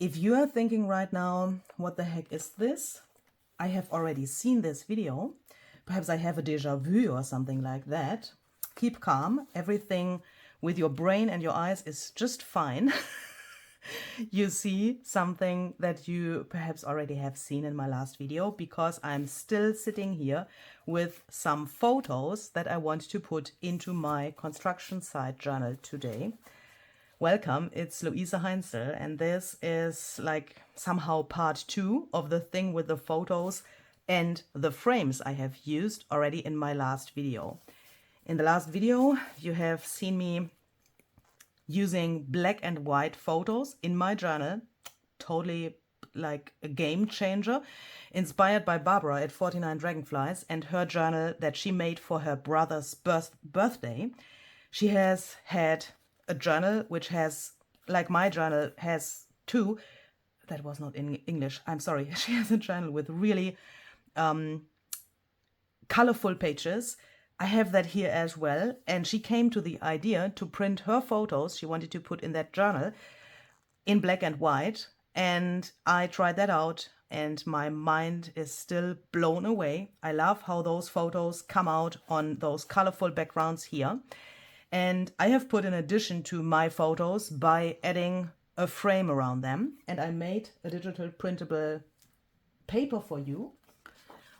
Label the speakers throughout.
Speaker 1: If you are thinking right now, what the heck is this? I have already seen this video. Perhaps I have a déjà vu or something like that. Keep calm. Everything with your brain and your eyes is just fine. You see something that you perhaps already have seen in my last video, because I'm still sitting here with some photos that I want to put into my construction site journal today. Welcome, it's Luisa Heinzel, and this is like somehow part 2 of the thing with the photos and the frames I have used already in my last video. In the last video, you have seen me using black and white photos in my journal, totally like a game changer, inspired by Barbara at 49 Dragonflies and her journal that she made for her brother's birthday. She has had a journal which has, like my journal has two, that was not in English, I'm sorry. She has a journal with really colorful pages. I have that here as well, and she came to the idea to print her photos she wanted to put in that journal in black and white, and I tried that out and my mind is still blown away. I love how those photos come out on those colorful backgrounds here. And I have put an addition to my photos by adding a frame around them. And I made a digital printable paper for you,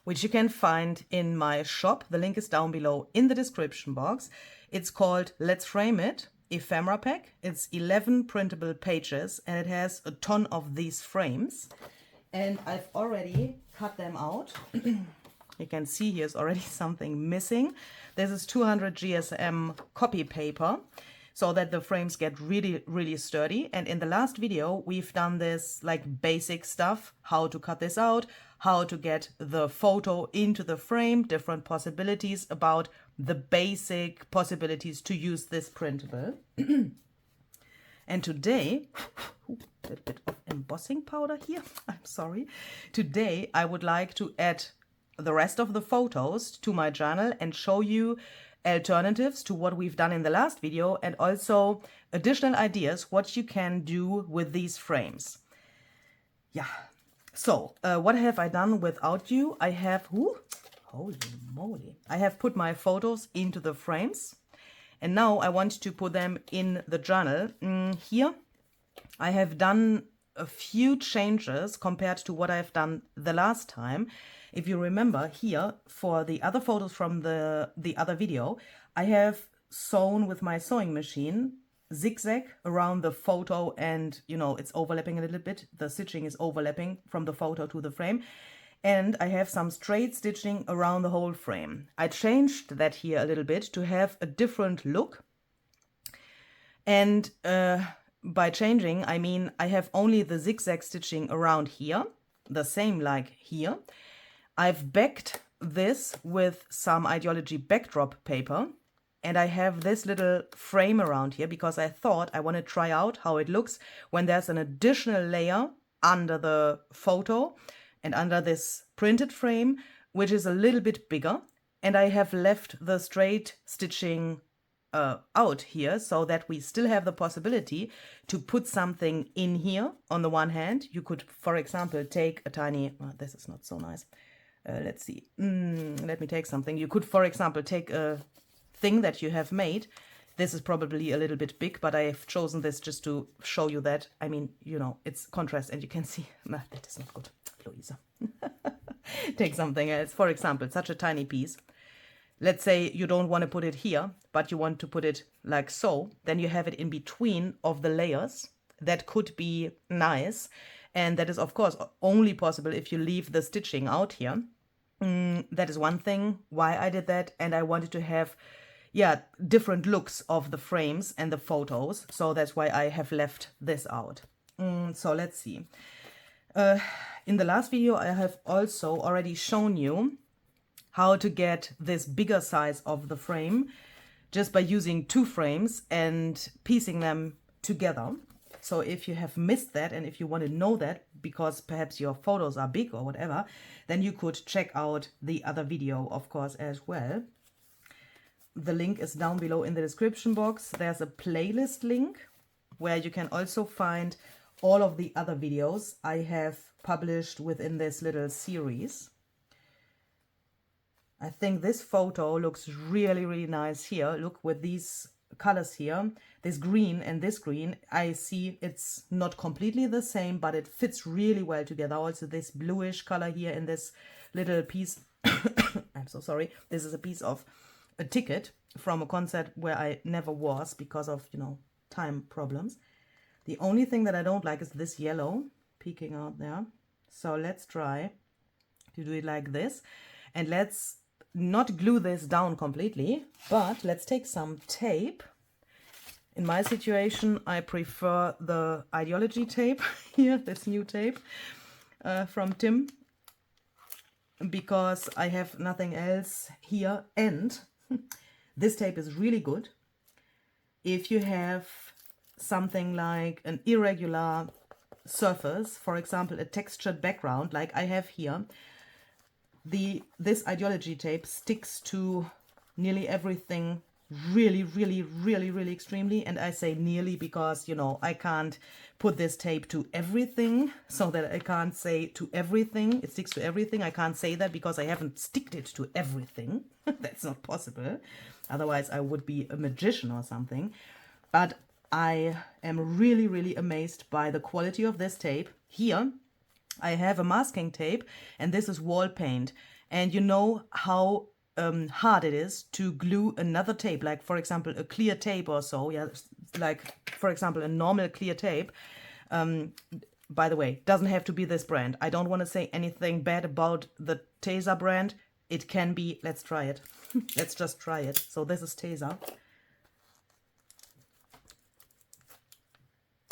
Speaker 1: which you can find in my shop. The link is down below in the description box. It's called Let's Frame It Ephemera Pack. It's 11 printable pages and it has a ton of these frames. And I've already cut them out. You can see here's already something missing. This is 200 GSM copy paper so that the frames get really, really sturdy. And in the last video, we've done this like basic stuff, how to cut this out, how to get the photo into the frame, different possibilities about the basic possibilities to use this printable. And today, a bit of embossing powder here, I'm sorry. Today, I would like to add the rest of the photos to my journal and show you alternatives to what we've done in the last video, and also additional ideas what you can do with these frames. Yeah, so what have I done without you? I have, holy moly, I have put my photos into the frames, and now I want to put them in the journal. Here I have done a few changes compared to what I've done the last time. If you remember here, for the other photos from the other video, I have sewn with my sewing machine zigzag around the photo, and you know, it's overlapping a little bit. The stitching is overlapping from the photo to the frame. And I have some straight stitching around the whole frame. I changed that here a little bit to have a different look. And by changing, I mean I have only the zigzag stitching around here, the same like here. I've backed this with some Ideology backdrop paper, and I have this little frame around here because I thought I want to try out how it looks when there's an additional layer under the photo and under this printed frame, which is a little bit bigger. And I have left the straight stitching out here so that we still have the possibility to put something in here. On the one hand, you could, for example, take a tiny, this is not so nice. Let's see, let me take something. You could, for example, take a thing that you have made. This is probably a little bit big, but I have chosen this just to show you that. I mean, you know, it's contrast and you can see, that is not good, Louisa. Take something else, for example, such a tiny piece. Let's say you don't want to put it here, but you want to put it like so. Then you have it in between of the layers. That could be nice. And that is, of course, only possible if you leave the stitching out here. That is one thing why I did that. And I wanted to have, yeah, different looks of the frames and the photos. So that's why I have left this out. So let's see. In the last video, I have also already shown you how to get this bigger size of the frame just by using 2 frames and piecing them together. So if you have missed that, and if you want to know that because perhaps your photos are big or whatever, then you could check out the other video, of course, as well. The link is down below in the description box. There's a playlist link where you can also find all of the other videos I have published within this little series. I think this photo looks really, really nice here. Look, with these colors here, this green and this green, I see it's not completely the same, but it fits really well together. Also this bluish color here in this little piece. I'm so sorry. This is a piece of a ticket from a concert where I never was because of, you know, time problems. The only thing that I don't like is this yellow peeking out there. So let's try to do it like this. And let's not glue this down completely, but let's take some tape. In my situation, I prefer the Ideology tape here, this new tape from Tim, because I have nothing else here. And this tape is really good if you have something like an irregular surface, for example, a textured background like I have here. This Ideology tape sticks to nearly everything really, really, really, really extremely. And I say nearly because, you know, I can't put this tape to everything, so that I can't say to everything. It sticks to everything. I can't say that because I haven't sticked it to everything. That's not possible. Otherwise, I would be a magician or something. But I am really, really amazed by the quality of this tape. Here, I have a masking tape, and this is wall paint. And you know how hard it is to glue another tape, like for example a clear tape or so. Yeah, like for example a normal clear tape. By the way, doesn't have to be this brand. I don't want to say anything bad about the Tesa brand. It can be. Let's try it. Let's just try it. So this is Tesa.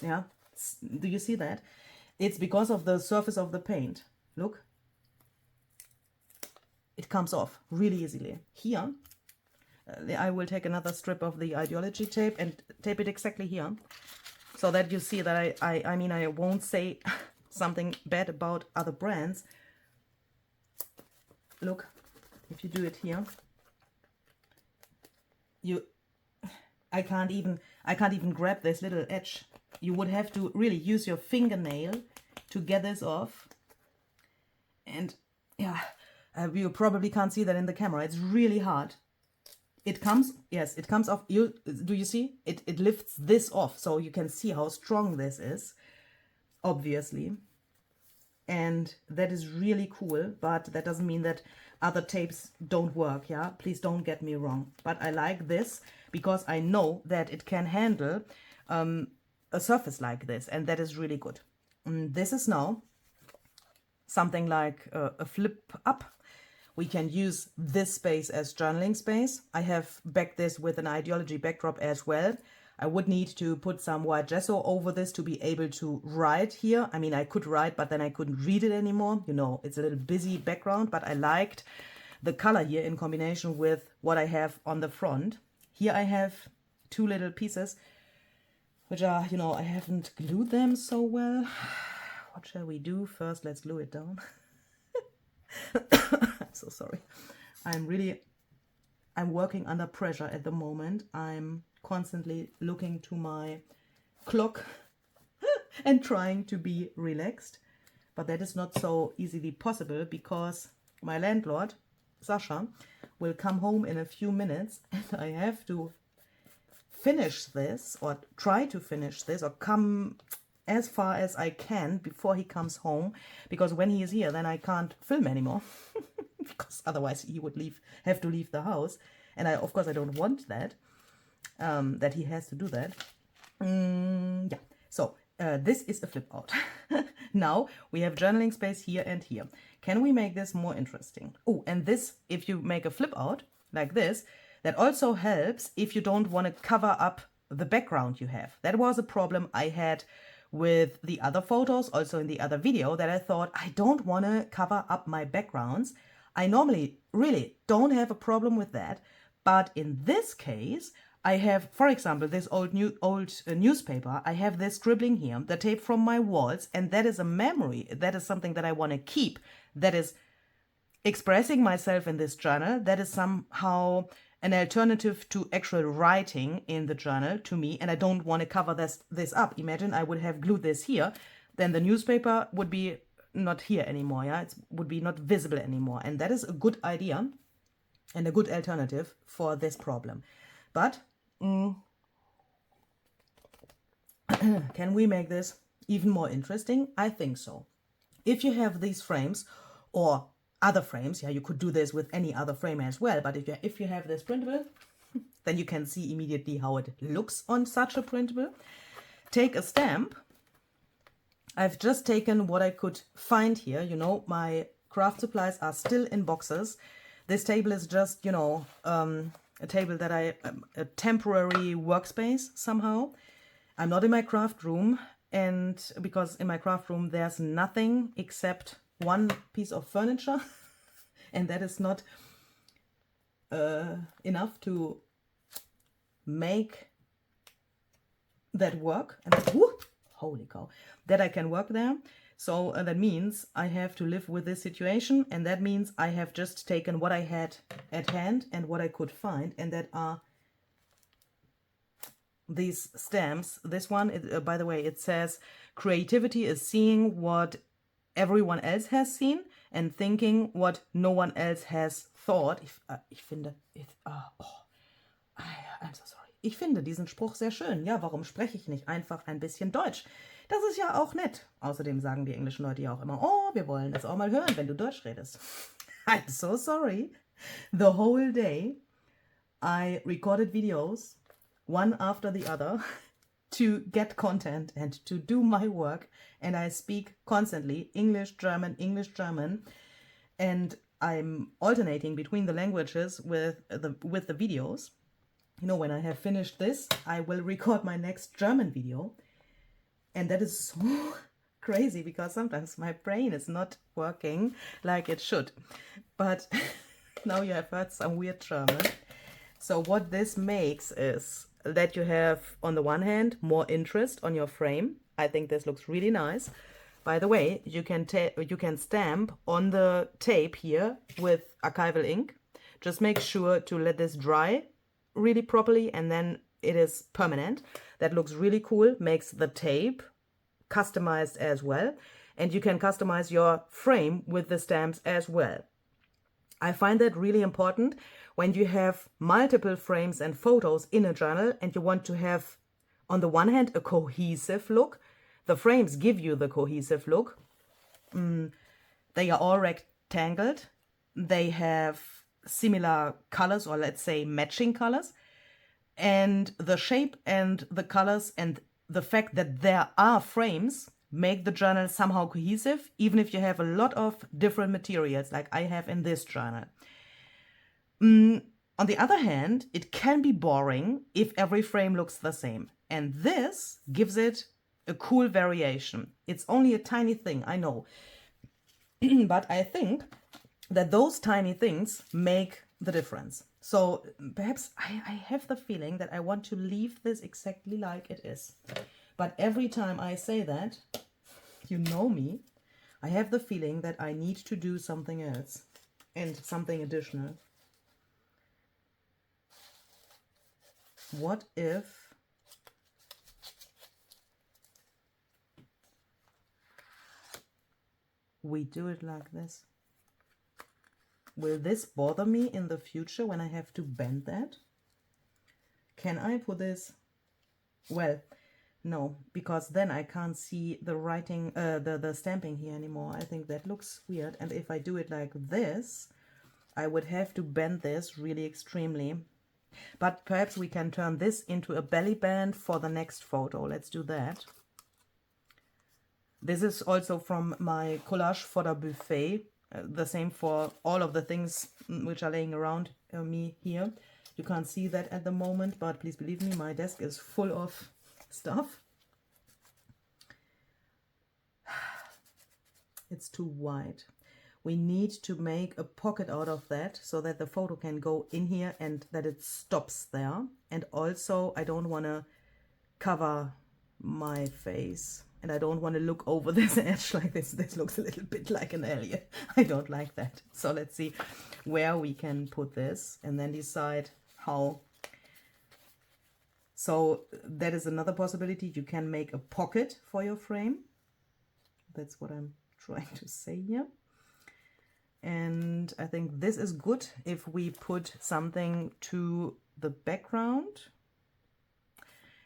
Speaker 1: Yeah, do you see that? It's because of the surface of the paint. Look. It comes off really easily. Here, I will take another strip of the Ideology tape and tape it exactly here, so that you see that I mean, I won't say something bad about other brands. Look, if you do it here, I can't even grab this little edge. You would have to really use your fingernail to get this off. And yeah, you probably can't see that in the camera. It's really hard. It comes, yes, it comes off. Do you see? It lifts this off, so you can see how strong this is, obviously. And that is really cool, but that doesn't mean that other tapes don't work, yeah? Please don't get me wrong. But I like this because I know that it can handle a surface like this, and that is really good. This is now something like a flip up. We can use this space as journaling space. I have backed this with an Ideology backdrop as well. I would need to put some white gesso over this to be able to write here. I mean, I could write, but then I couldn't read it anymore. You know, it's a little busy background, but I liked the color here in combination with what I have on the front. Here I have two little pieces, which are, you know, I haven't glued them so well. What shall we do? First, let's glue it down. I'm so sorry. I'm working under pressure at the moment. I'm constantly looking to my clock and trying to be relaxed. But that is not so easily possible because my landlord, Sasha, will come home in a few minutes, and I have to finish this, or try to finish this, or come as far as I can before he comes home, because when he is here, then I can't film anymore because otherwise he would have to leave the house, and of course I don't want that, that he has to do that. Yeah, so this is a flip out. Now we have journaling space here and here. Can we make this more interesting? Oh, and this, if you make a flip out like this, that also helps if you don't want to cover up the background you have. That was a problem I had with the other photos, also in the other video, that I thought I don't want to cover up my backgrounds. I normally really don't have a problem with that, but in this case, I have, for example, this old newspaper. I have this scribbling here, the tape from my walls, and that is a memory. That is something that I want to keep. That is expressing myself in this journal. That is somehow an alternative to actual writing in the journal to me, and I don't want to cover this up. Imagine I would have glued this here, then the newspaper would be not here anymore, yeah? It would be not visible anymore, and that is a good idea and a good alternative for this problem. But can we make this even more interesting? I think so. If you have these frames or other frames, yeah, you could do this with any other frame as well, but if you have this printable, then you can see immediately how it looks on such a printable. Take a stamp. I've just taken what I could find here. You know, my craft supplies are still in boxes. This table is just, you know, a table that a temporary workspace somehow. I'm not in my craft room, and because in my craft room there's nothing except one piece of furniture, and that is not enough to make that work. And whoop, holy cow, that I can work there. So that means I have to live with this situation, and that means I have just taken what I had at hand and what I could find, and that are these stamps. This one, by the way, it says creativity is seeing what everyone else has seen and thinking what no one else has thought. Ich finde, I'm so sorry. Ich finde diesen Spruch sehr schön. Ja, warum spreche ich nicht einfach ein bisschen Deutsch? Das ist ja auch nett. Außerdem sagen die englischen Leute ja auch immer, oh, wir wollen das auch mal hören, wenn du Deutsch redest. I'm so sorry. The whole day I recorded videos, one after the other, to get content and to do my work, and I speak constantly English, German, and I'm alternating between the languages with the videos. You know, when I have finished this, I will record my next German video, and that is so crazy because sometimes my brain is not working like it should. But now you have heard some weird German. So what this makes is that you have, on the one hand, more interest on your frame. I think this looks really nice. By the way, you can stamp on the tape here with archival ink. Just make sure to let this dry really properly, and then it is permanent. That looks really cool, makes the tape customized as well, and you can customize your frame with the stamps as well. I find that really important when you have multiple frames and photos in a journal and you want to have, on the one hand, a cohesive look. The frames give you the cohesive look. They are all rectangled. They have similar colors, or let's say matching colors. And the shape and the colors and the fact that there are frames make the journal somehow cohesive, even if you have a lot of different materials like I have in this journal. On the other hand, it can be boring if every frame looks the same. And this gives it a cool variation. It's only a tiny thing, I know. But I think that those tiny things make the difference. So perhaps I have the feeling that I want to leave this exactly like it is. But every time I say that, you know me, I have the feeling that I need to do something else and something additional. What if we do it like this? Will this bother me in the future when I have to bend that? Can I put this? Well, no, because then I can't see the writing, the stamping here anymore. I think that looks weird. And if I do it like this, I would have to bend this really extremely. But perhaps we can turn this into a belly band for the next photo. Let's do that. This is also from my collage for the buffet. The same for all of the things which are laying around me here. You can't see that at the moment, but please believe me, my desk is full of stuff. It's too wide. We need to make a pocket out of that so that the photo can go in here and that it stops there. And also I don't want to cover my face. And I don't want to look over this edge like this. This looks a little bit like an alien. I don't like that. So let's see where we can put this and then decide how. So that is another possibility. You can make a pocket for your frame. That's what I'm trying to say here. And I think this is good if we put something to the background.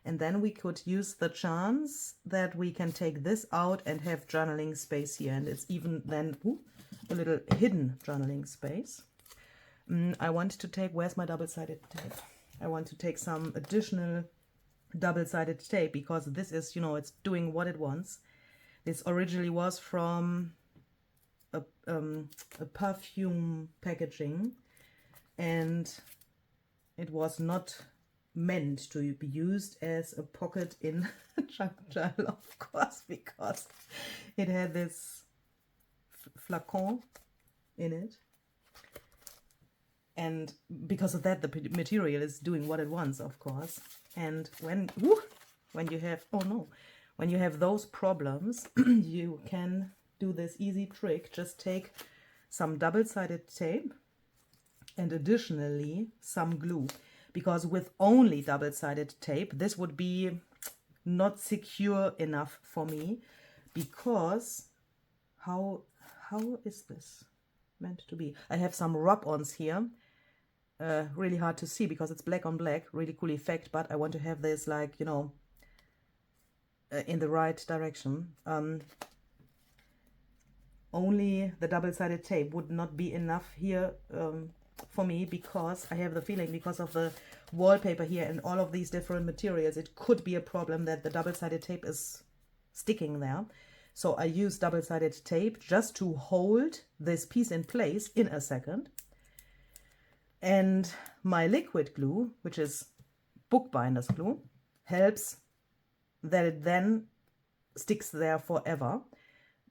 Speaker 1: And then we could use the chance that we can take this out and have journaling space here. And it's even then a little hidden journaling space. I want to take, where's my double-sided tape? I want to take some additional double-sided tape because this is, you know, it's doing what it wants. This originally was from a perfume packaging, and it was not meant to be used as a pocket in a junk journal, of course, because it had this flacon in it. And because of that, the material is doing what it wants, of course. And when you have, oh no, when you have those problems, you can do this easy trick. Just take some double-sided tape and additionally some glue. Because with only double-sided tape, this would be not secure enough for me. Because how is this meant to be? I have some rub-ons here. Really hard to see because it's black on black, really cool effect, but I want to have this, like, you know, in the right direction. Only the double-sided tape would not be enough here for me, because I have the feeling, because of the wallpaper here and all of these different materials, it could be a problem that the double-sided tape is sticking there. So I use double-sided tape just to hold this piece in place in a second. And my liquid glue, which is bookbinder's glue, helps that it then sticks there forever.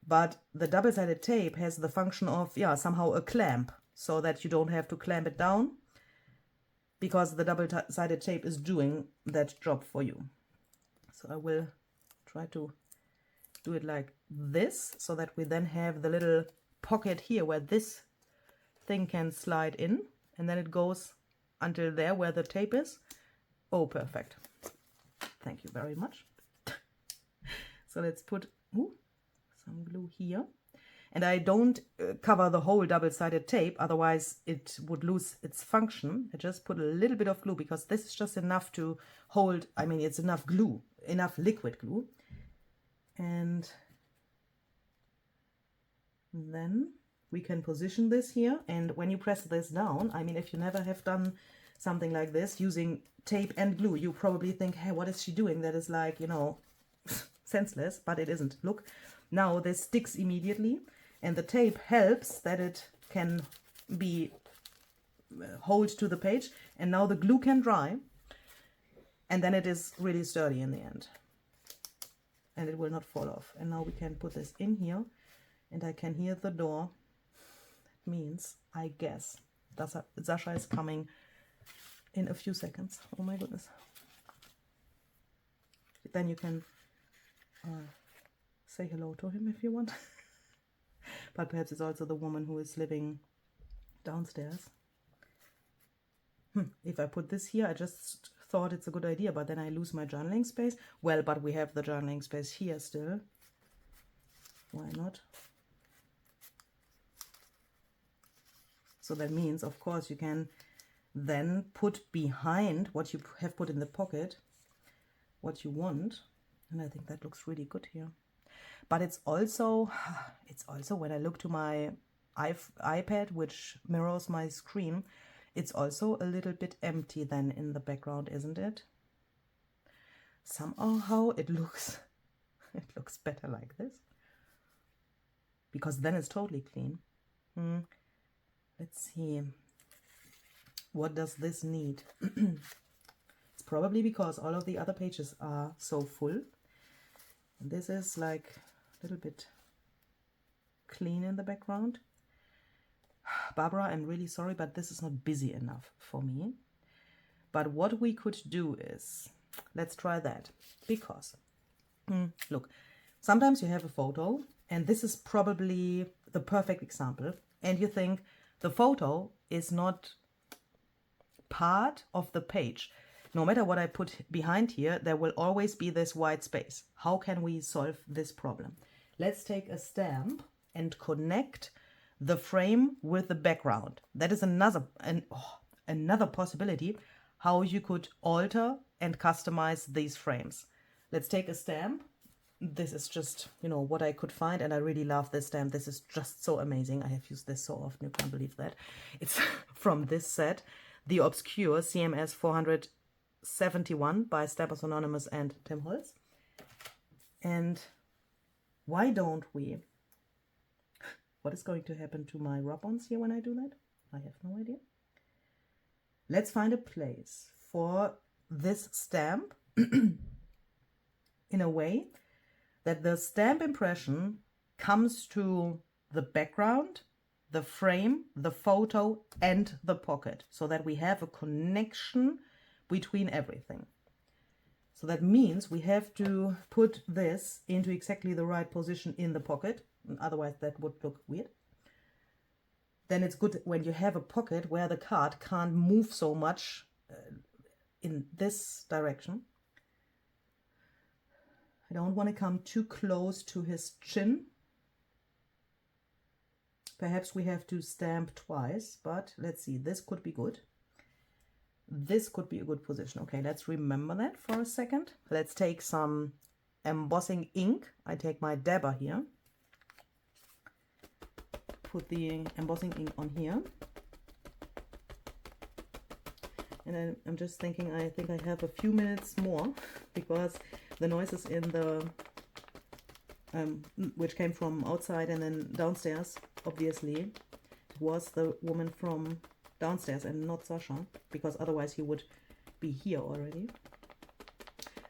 Speaker 1: But the double-sided tape has the function of, yeah, somehow a clamp, so that you don't have to clamp it down, because the double-sided tape is doing that job for you. So I will try to do it like this, so that we then have the little pocket here where this thing can slide in. And then it goes until there where the tape is. Oh, perfect. Thank you very much. So let's put some glue here. And I don't cover the whole double-sided tape, otherwise it would lose its function. I just put a little bit of glue because this is just enough to hold, I mean, it's enough glue, enough liquid glue. And then we can position this here, and when you press this down, I mean, if you never have done something like this using tape and glue, you probably think, hey, what is she doing? That is, like, you know, senseless, but it isn't. Look, now this sticks immediately, and the tape helps that it can be hold to the page, and now the glue can dry, and then it is really sturdy in the end, and it will not fall off. And now we can put this in here, and I can hear the door. Means, I guess, Sasha is coming in a few seconds. Oh my goodness. Then you can say hello to him if you want. But perhaps it's also the woman who is living downstairs. If I put this here, I just thought it's a good idea, but then I lose my journaling space. Well, but we have the journaling space here still. Why not? So that means, of course, you can then put behind what you have put in the pocket what you want. And I think that looks really good here. But it's also when I look to my iPad, which mirrors my screen, it's also a little bit empty then in the background, isn't it? Somehow it looks better like this, because then it's totally clean. Let's see, what does this need? It's probably because all of the other pages are so full. And this is like a little bit clean in the background. Barbara, I'm really sorry, but this is not busy enough for me. But what we could do is, let's try that. Because, look, sometimes you have a photo, and this is probably the perfect example, and you think, the photo is not part of the page. No matter what I put behind here, there will always be this white space. How can we solve this problem? Let's take a stamp and connect the frame with the background. That is another possibility how you could alter and customize these frames. Let's take a stamp. This is just, you know, what I could find, and I really love this stamp. This is just so amazing. I have used this so often, you can't believe that. It's from this set, the Obscure CMS 471 by Stampers Anonymous and Tim Holtz. And why don't we... What is going to happen to my rub-ons here when I do that? I have no idea. Let's find a place for this stamp in a way that the stamp impression comes to the background, the frame, the photo, and the pocket, so that we have a connection between everything. So that means we have to put this into exactly the right position in the pocket, otherwise that would look weird. Then it's good when you have a pocket where the card can't move so much in this direction. I don't want to come too close to his chin. Perhaps we have to stamp twice, but let's see, this could be good. This could be a good position. Okay, let's remember that for a second. Let's take some embossing ink. I take my dabber here. Put the embossing ink on here. And then I'm just thinking, I think I have a few minutes more because the noises in the, which came from outside and then downstairs, obviously, it was the woman from downstairs and not Sasha, because otherwise he would be here already.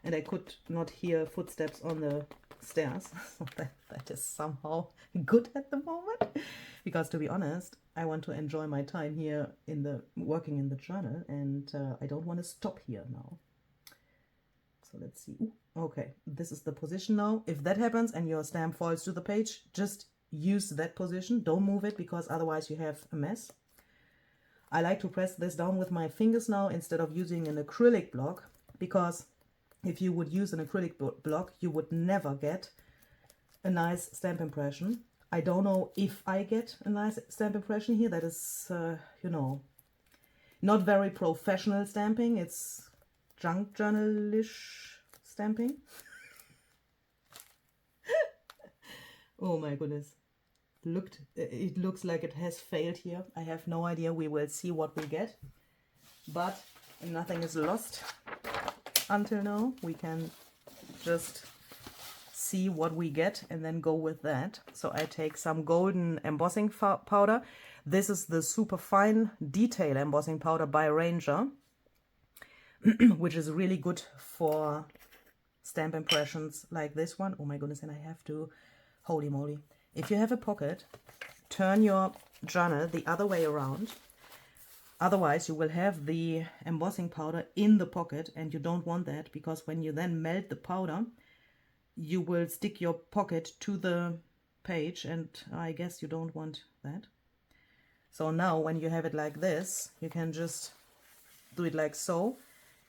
Speaker 1: And I could not hear footsteps on the stairs, so that is somehow good at the moment. Because to be honest, I want to enjoy my time here in the working in the journal, and I don't want to stop here now. So let's see. Ooh, okay, this is the position now. If that happens and your stamp falls to the page, just use that position. Don't move it, because otherwise you have a mess. I like to press this down with my fingers now instead of using an acrylic block, because if you would use an acrylic block, you would never get a nice stamp impression. I don't know if I get a nice stamp impression here. That is, you know, not very professional stamping. It's junk journalish stamping. Oh my goodness. It looks like it has failed here. I have no idea. We will see what we get. But nothing is lost until now. We can just see what we get and then go with that. So I take some golden embossing powder. This is the super fine detail embossing powder by Ranger, which is really good for stamp impressions like this one. Oh my goodness, and I have to, holy moly. If you have a pocket, turn your journal the other way around. Otherwise, you will have the embossing powder in the pocket, and you don't want that, because when you then melt the powder, you will stick your pocket to the page, and I guess you don't want that. So now when you have it like this, you can just do it like so,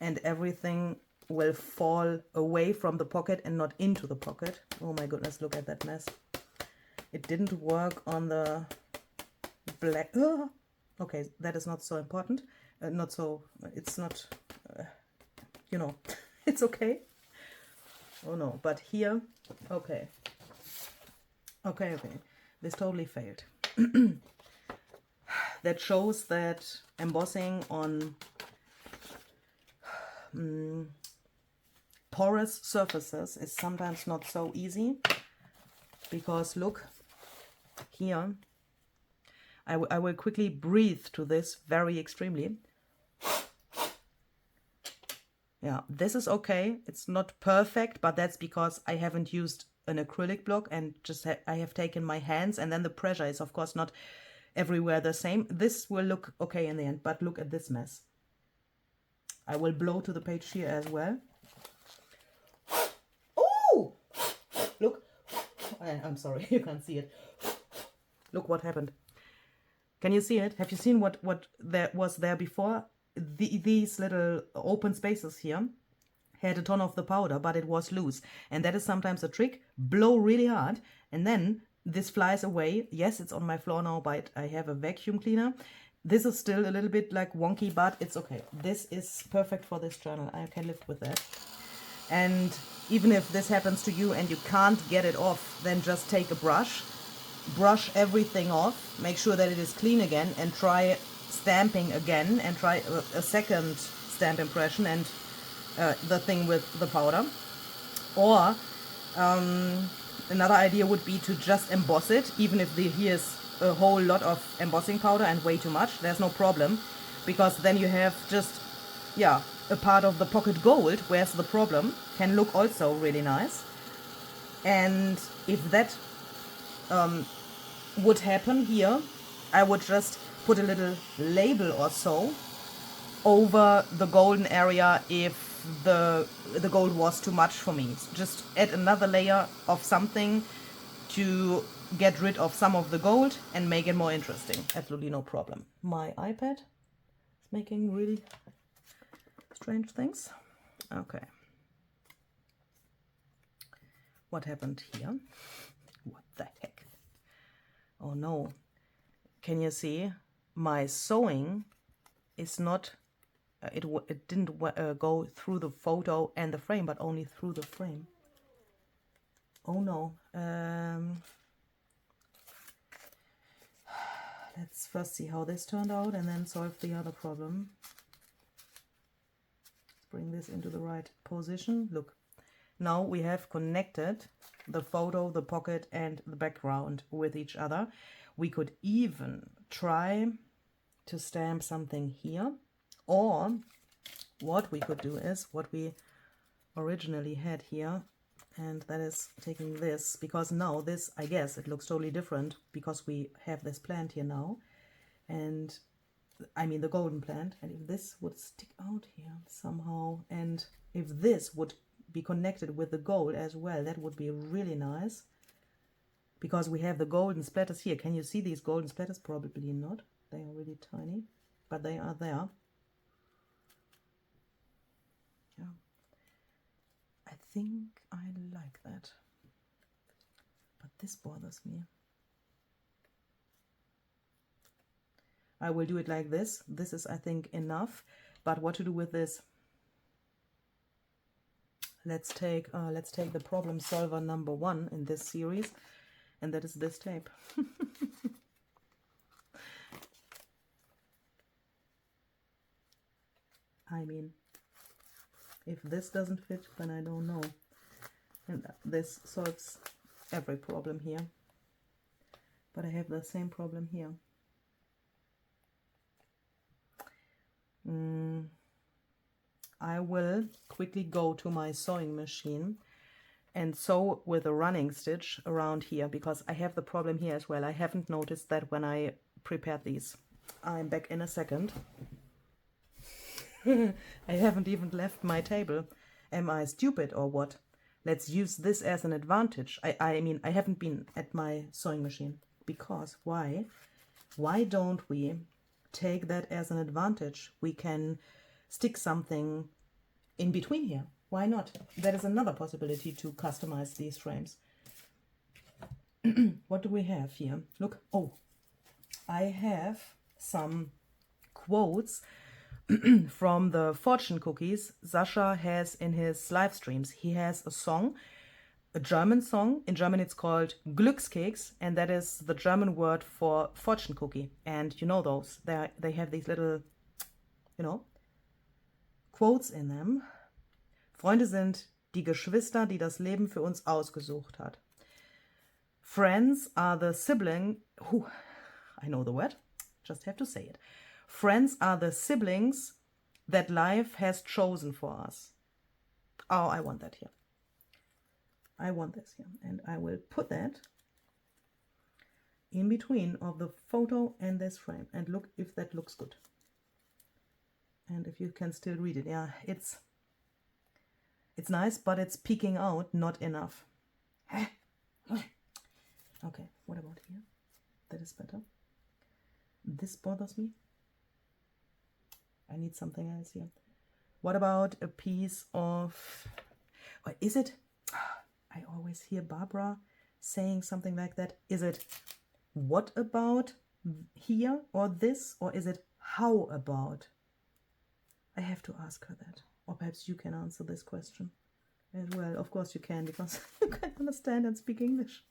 Speaker 1: and everything will fall away from the pocket and not into the pocket. Oh my goodness, look at that mess. It didn't work on the black. Okay, that is not so important. It's not, you know, it's okay. Oh no, but here, okay. Okay, this totally failed. That shows that embossing on porous surfaces is sometimes not so easy, because look, here, I will quickly breathe to this very extremely. Yeah, this is okay. It's not perfect, but that's because I haven't used an acrylic block and just I have taken my hands, and then the pressure is of course not everywhere the same. This will look okay in the end, but look at this mess. I will blow to the page here as well. Oh, look. I'm sorry, you can't see it. Look what happened. Can you see it? Have you seen what there was there before? these little open spaces here had a ton of the powder, but it was loose. And that is sometimes a trick. Blow really hard, and then this flies away. Yes, it's on my floor now, but I have a vacuum cleaner. This is still a little bit like wonky, but it's okay. This is perfect for this journal. I can live with that. And even if this happens to you and you can't get it off, then just take a brush, brush everything off, make sure that it is clean again, and try stamping again, and try a second stamp impression and the thing with the powder. Or another idea would be to just emboss it, even if here's a whole lot of embossing powder and way too much, there's no problem, because then you have just, yeah, a part of the pocket gold, where's the problem, can look also really nice. And if that would happen here, I would just put a little label or so over the golden area if the gold was too much for me. Just add another layer of something to get rid of some of the gold and make it more interesting. Absolutely no problem. My iPad is making really strange things. Okay. What happened here? What the heck? Oh no. Can you see? My sewing is not, it didn't go through the photo and the frame, but only through the frame. Oh no. Let's first see how this turned out and then solve the other problem. Let's bring this into the right position. Look, now we have connected the photo, the pocket, and the background with each other. We could even try to stamp something here, or what we could do is what we originally had here, and that is taking this, because now this, I guess it looks totally different because we have this plant here now, and I mean the golden plant, and if this would stick out here somehow, and if this would be connected with the gold as well, that would be really nice, because we have the golden splatters here. Can you see these golden splatters? Probably not. They are really tiny, but they are there. Yeah. I think I like that, but this bothers me. I will do it like this. This is, I think, enough, but what to do with this? Let's take the problem solver number 1 in this series, and that is this tape. I mean, if this doesn't fit, then I don't know. And this solves every problem here. But I have the same problem here. I will quickly go to my sewing machine and sew with a running stitch around here, because I have the problem here as well. I haven't noticed that when I prepared these. I'm back in a second. I haven't even left my table. Am I stupid or what? Let's use this as an advantage. I mean, I haven't been at my sewing machine, because why? Why don't we take that as an advantage? We can stick something in between here. Why not? That is another possibility to customize these frames. What do we have here? Look, oh, I have some quotes from the fortune cookies Sascha has in his live streams. He has a song, a German song. In German it's called Glückskeks, and that is the German word for fortune cookie. And you know those, they have these little, you know, quotes in them. Freunde sind die Geschwister, die das Leben für uns ausgesucht hat. Friends are the sibling, I know the word, just have to say it. Friends are the siblings that life has chosen for us. Oh, I want that here. I want this here. And I will put that in between of the photo and this frame. And look if that looks good. And if you can still read it. Yeah, it's nice, but it's peeking out not enough. Okay, what about here? That is better. This bothers me. I need something else here. What about a piece of, or is it, I always hear Barbara saying something like that. Is it what about here or this, or is it how about? I have to ask her that. Or perhaps you can answer this question as well. Of course you can, because you can understand and speak English.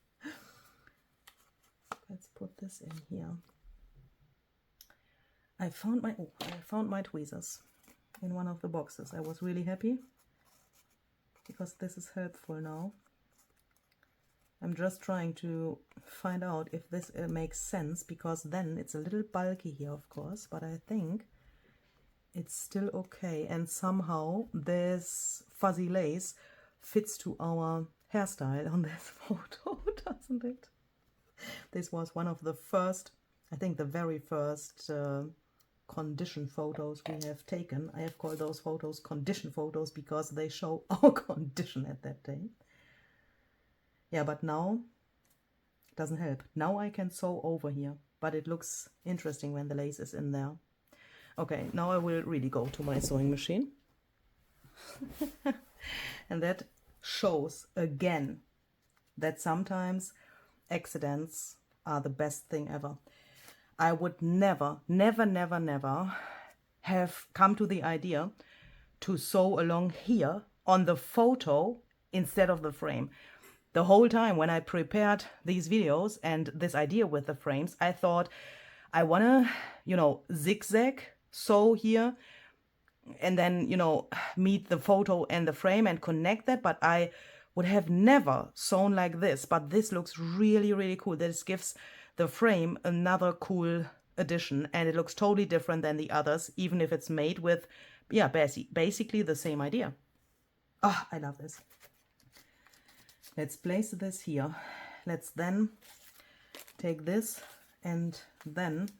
Speaker 1: Let's put this in here. I found my tweezers in one of the boxes. I was really happy because this is helpful now. I'm just trying to find out if this makes sense, because then it's a little bulky here, of course, but I think it's still okay. And somehow this fuzzy lace fits to our hairstyle on this photo, doesn't it? This was one of the first, I think the very first condition photos we have taken. I have called those photos condition photos because they show our condition at that day. Yeah, but now it doesn't help. Now I can sew over here, but it looks interesting when the lace is in there. Okay, now I will really go to my sewing machine. And that shows again that sometimes accidents are the best thing ever. I would never have come to the idea to sew along here on the photo instead of the frame. The whole time when I prepared these videos and this idea with the frames, I thought I want to, you know, zigzag sew here and then, you know, meet the photo and the frame and connect that, but I would have never sewn like this. But this looks really cool. This gives the frame another cool addition, and it looks totally different than the others, even if it's made with, yeah, basically the same idea. Ah, I love this. Let's place this here. Let's then take this and then,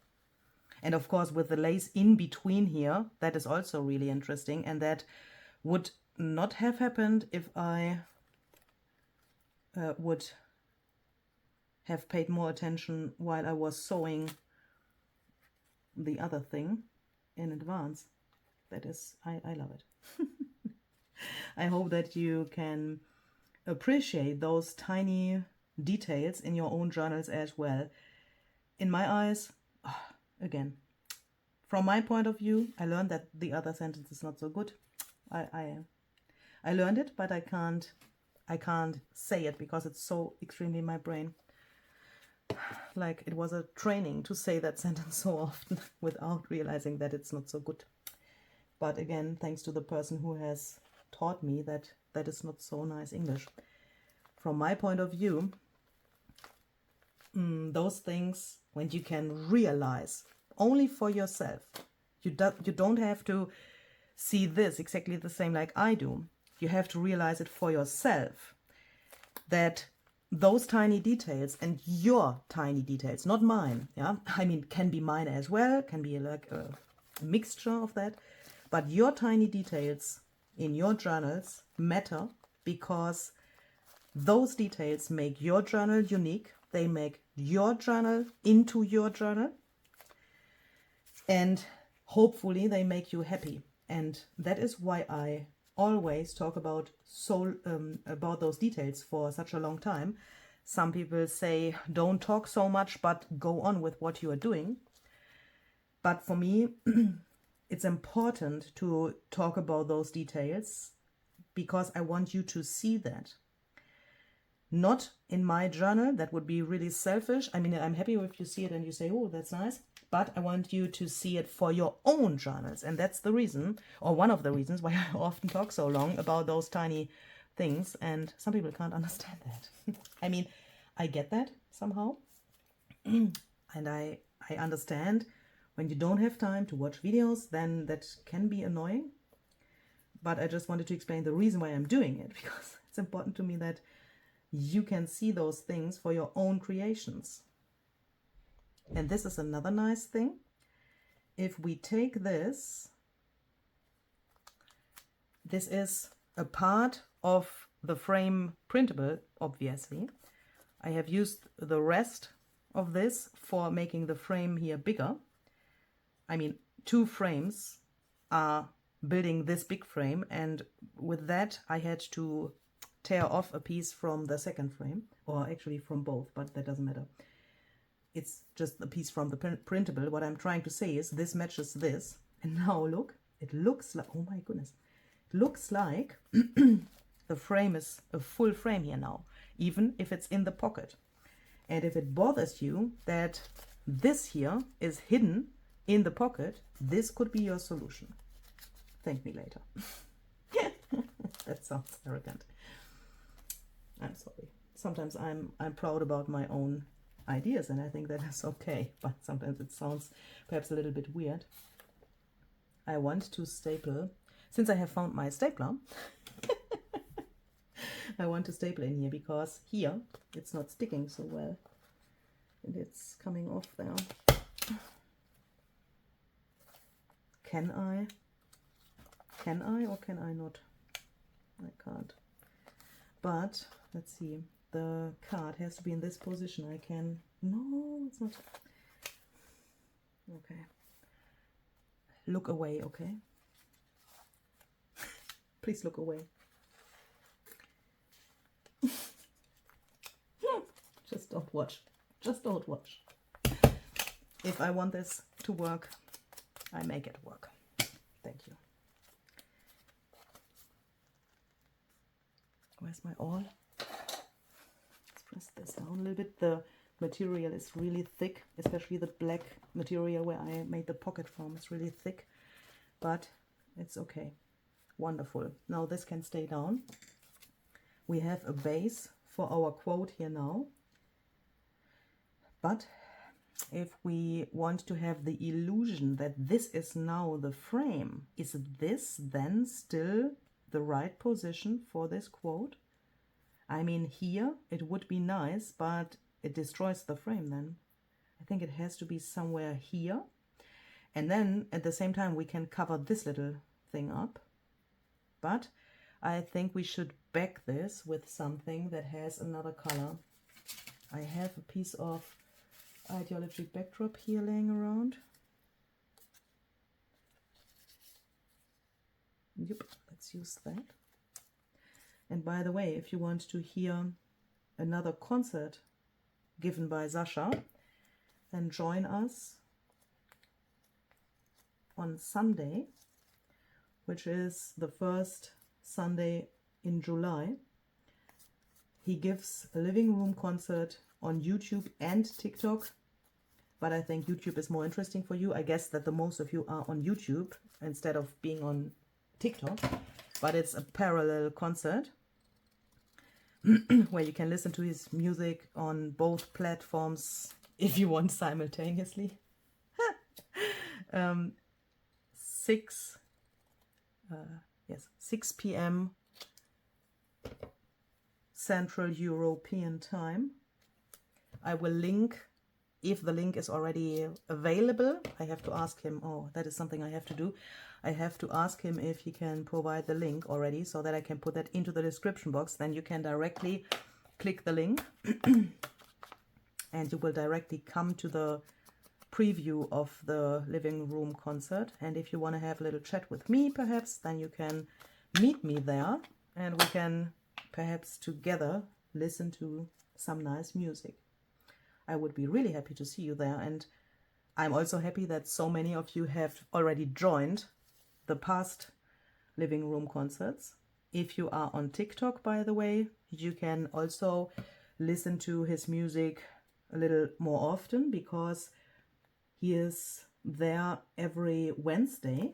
Speaker 1: and of course with the lace in between here, that is also really interesting, and that would not have happened if I would have paid more attention while I was sewing the other thing in advance. That is, I love it. I hope that you can appreciate those tiny details in your own journals as well. In my eyes, again, from my point of view, I learned that the other sentence is not so good. I learned it, but I can't say it because it's so extremely in my brain. Like it was a training to say that sentence so often without realizing that it's not so good. But again, thanks to the person who has taught me that that is not so nice English. From my point of view, those things, when you can realize only for yourself, you don't have to see this exactly the same like I do. You have to realize it for yourself, that those tiny details and your tiny details, not mine, yeah, I mean, can be mine as well, can be like a mixture of that, but your tiny details in your journals matter, because those details make your journal unique. They make your journal into your journal, and hopefully they make you happy. And that is why I always talk about those details for such a long time. Some people say don't talk so much, but go on with what you are doing. But for me, it's important to talk about those details because I want you to see that. Not in my journal, that would be really selfish. I mean, I'm happy if you see it and you say, oh, that's nice. But I want you to see it for your own journals. And that's the reason, or one of the reasons, why I often talk so long about those tiny things. And some people can't understand that. I mean, I get that somehow. And I understand when you don't have time to watch videos, then that can be annoying. But I just wanted to explain the reason why I'm doing it, because it's important to me that you can see those things for your own creations. And this is another nice thing. If we take this, this is a part of the frame printable, obviously. I have used the rest of this for making the frame here bigger. I mean, 2 frames are building this big frame, and with that I had to tear off a piece from the second frame, or actually from both, but that doesn't matter. It's just a piece from the printable. What I'm trying to say is this matches this, and now look, it looks like, oh my goodness, it looks like the frame is a full frame here now, even if it's in the pocket. And if it bothers you that this here is hidden in the pocket, this could be your solution. Thank me later. That sounds arrogant. I'm sorry. Sometimes I'm proud about my own ideas, and I think that is okay, but sometimes it sounds perhaps a little bit weird. I want to staple, since I have found my stapler, I want to staple in here, because here it's not sticking so well and it's coming off there. Can I or can I not? I can't. But let's see, the card has to be in this position. I can, no, it's not. Okay. Look away, okay? Please look away. Just don't watch. Just don't watch. If I want this to work, I make it work. Thank you. Where's my awl? Let's press this down a little bit. The material is really thick, especially the black material where I made the pocket from. It's really thick, but it's okay. Wonderful. Now this can stay down. We have a base for our quote here now. But if we want to have the illusion that this is now the frame, is this then still the right position for this quote? I mean, here it would be nice, but it destroys the frame then. I think it has to be somewhere here. And then at the same time we can cover this little thing up. But I think we should back this with something that has another color. I have a piece of ideology backdrop here laying around. Yep, let's use that. And by the way, if you want to hear another concert given by Sasha, then join us on Sunday, which is the first Sunday in July. He gives a living room concert on YouTube and TikTok, but I think YouTube is more interesting for you. I guess that the most of you are on YouTube instead of being on TikTok, but it's a parallel concert where you can listen to his music on both platforms if you want simultaneously. 6 p.m. Central European time. I will link, if the link is already available. I have to ask him. Oh, that is something I have to do. I have to ask him if he can provide the link already so that I can put that into the description box. Then you can directly click the link and you will directly come to the preview of the living room concert. And if you want to have a little chat with me, perhaps, then you can meet me there and we can perhaps together listen to some nice music. I would be really happy to see you there, and I'm also happy that so many of you have already joined the past living room concerts. If you are on TikTok, by the way, you can also listen to his music a little more often, because he is there every Wednesday.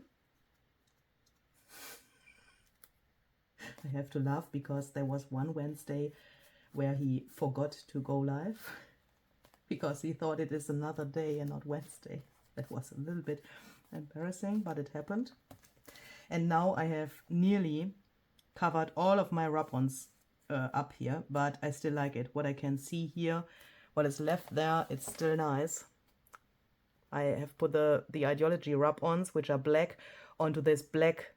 Speaker 1: I have to laugh because there was one Wednesday where he forgot to go live because he thought it is another day and not Wednesday. That was a little bit embarrassing, but it happened. And now I have nearly covered all of my rub-ons up here, but I still like it. What I can see here, what is left there, it's still nice. I have put the ideology rub-ons, which are black, onto this black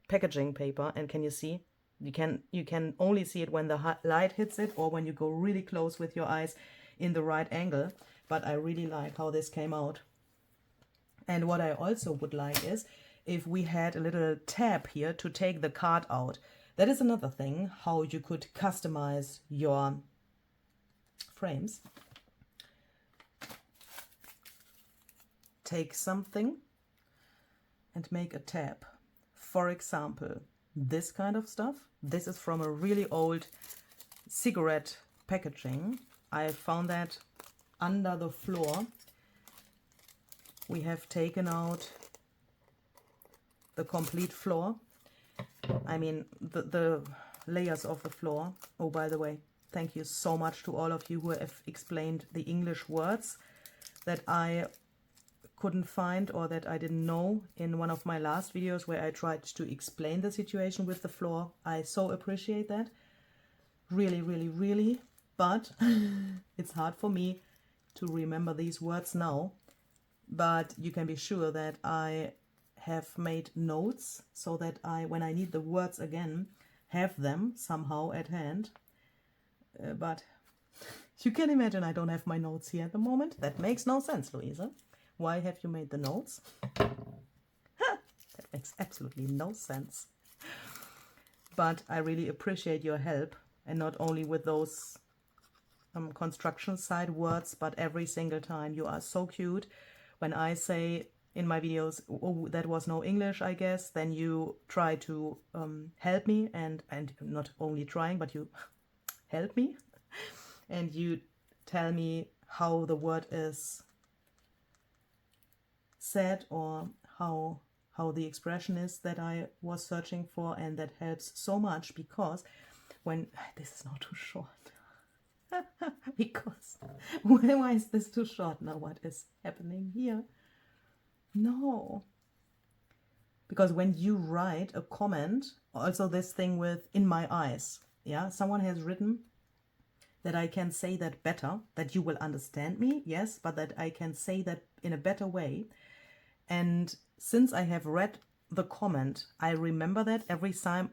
Speaker 1: packaging paper, and can you see? You can only see it when the light hits it or when you go really close with your eyes in the right angle, but I really like how this came out. And what I also would like is, if we had a little tab here to take the card out. That is another thing, how you could customize your frames. Take something and make a tab. For example, this kind of stuff. This is from a really old cigarette packaging. I found that under the floor. We have taken out the complete floor. I mean, the layers of the floor. Oh, by the way, thank you so much to all of you who have explained the English words that I couldn't find or that I didn't know in one of my last videos where I tried to explain the situation with the floor. I so appreciate that. Really, really, really. But it's hard for me to remember these words now. But you can be sure that I have made notes so that I, when I need the words again, have them somehow at hand. But you can imagine I don't have my notes here at the moment. That makes no sense, Louisa. Why have you made the notes? That makes absolutely no sense. But I really appreciate your help, and not only with those construction side words, but every single time. You are so cute. When I say in my videos, oh, that was no English, I guess, then you try to help me, and not only trying, but you help me, and you tell me how the word is said or how the expression is that I was searching for, and that helps so much because when this is not too short. Because why is this too short now? What is happening here? No. Because when you write a comment, also this thing with in my eyes, yeah, someone has written that I can say that better, that you will understand me, yes, but that I can say that in a better way. And since I have read the comment, I remember that every time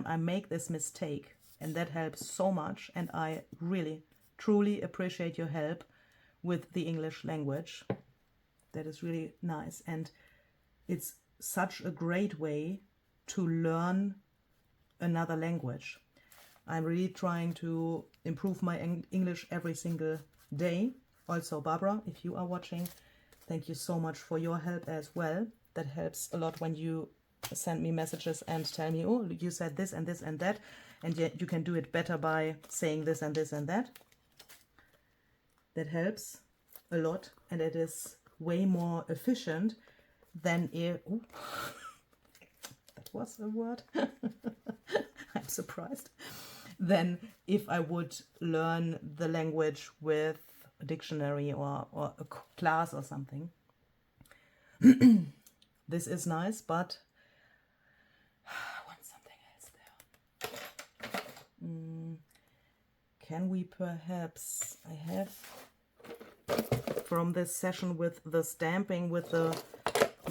Speaker 1: I make this mistake, and that helps so much. And I really, truly appreciate your help with the English language. That is really nice. And it's such a great way to learn another language. I'm really trying to improve my English every single day. Also, Barbara, if you are watching, thank you so much for your help as well. That helps a lot when you send me messages and tell me, oh, you said this and this and that, and yet you can do it better by saying this and this and that. That helps a lot, and it is way more efficient than if... Oh, that was a word. I'm surprised. Than if I would learn the language with a dictionary or a class or something. This is nice, but I want something else there. Can we perhaps... I have from this session with the stamping with the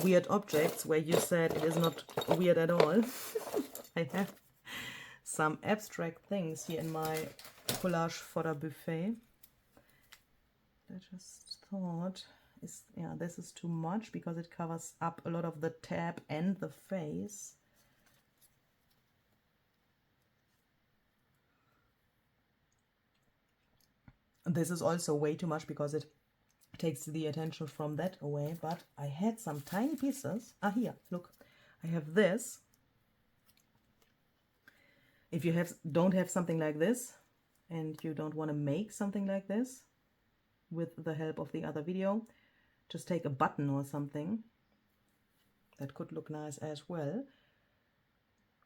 Speaker 1: weird objects where you said it is not weird at all. I have some abstract things here in my collage for the buffet. I just thought, this is too much because it covers up a lot of the tab and the face. This is also way too much because it takes the attention from that away, but I had some tiny pieces. Ah, here, look. I have this. If you don't have something like this, and you don't want to make something like this with the help of the other video, just take a button or something. That could look nice as well.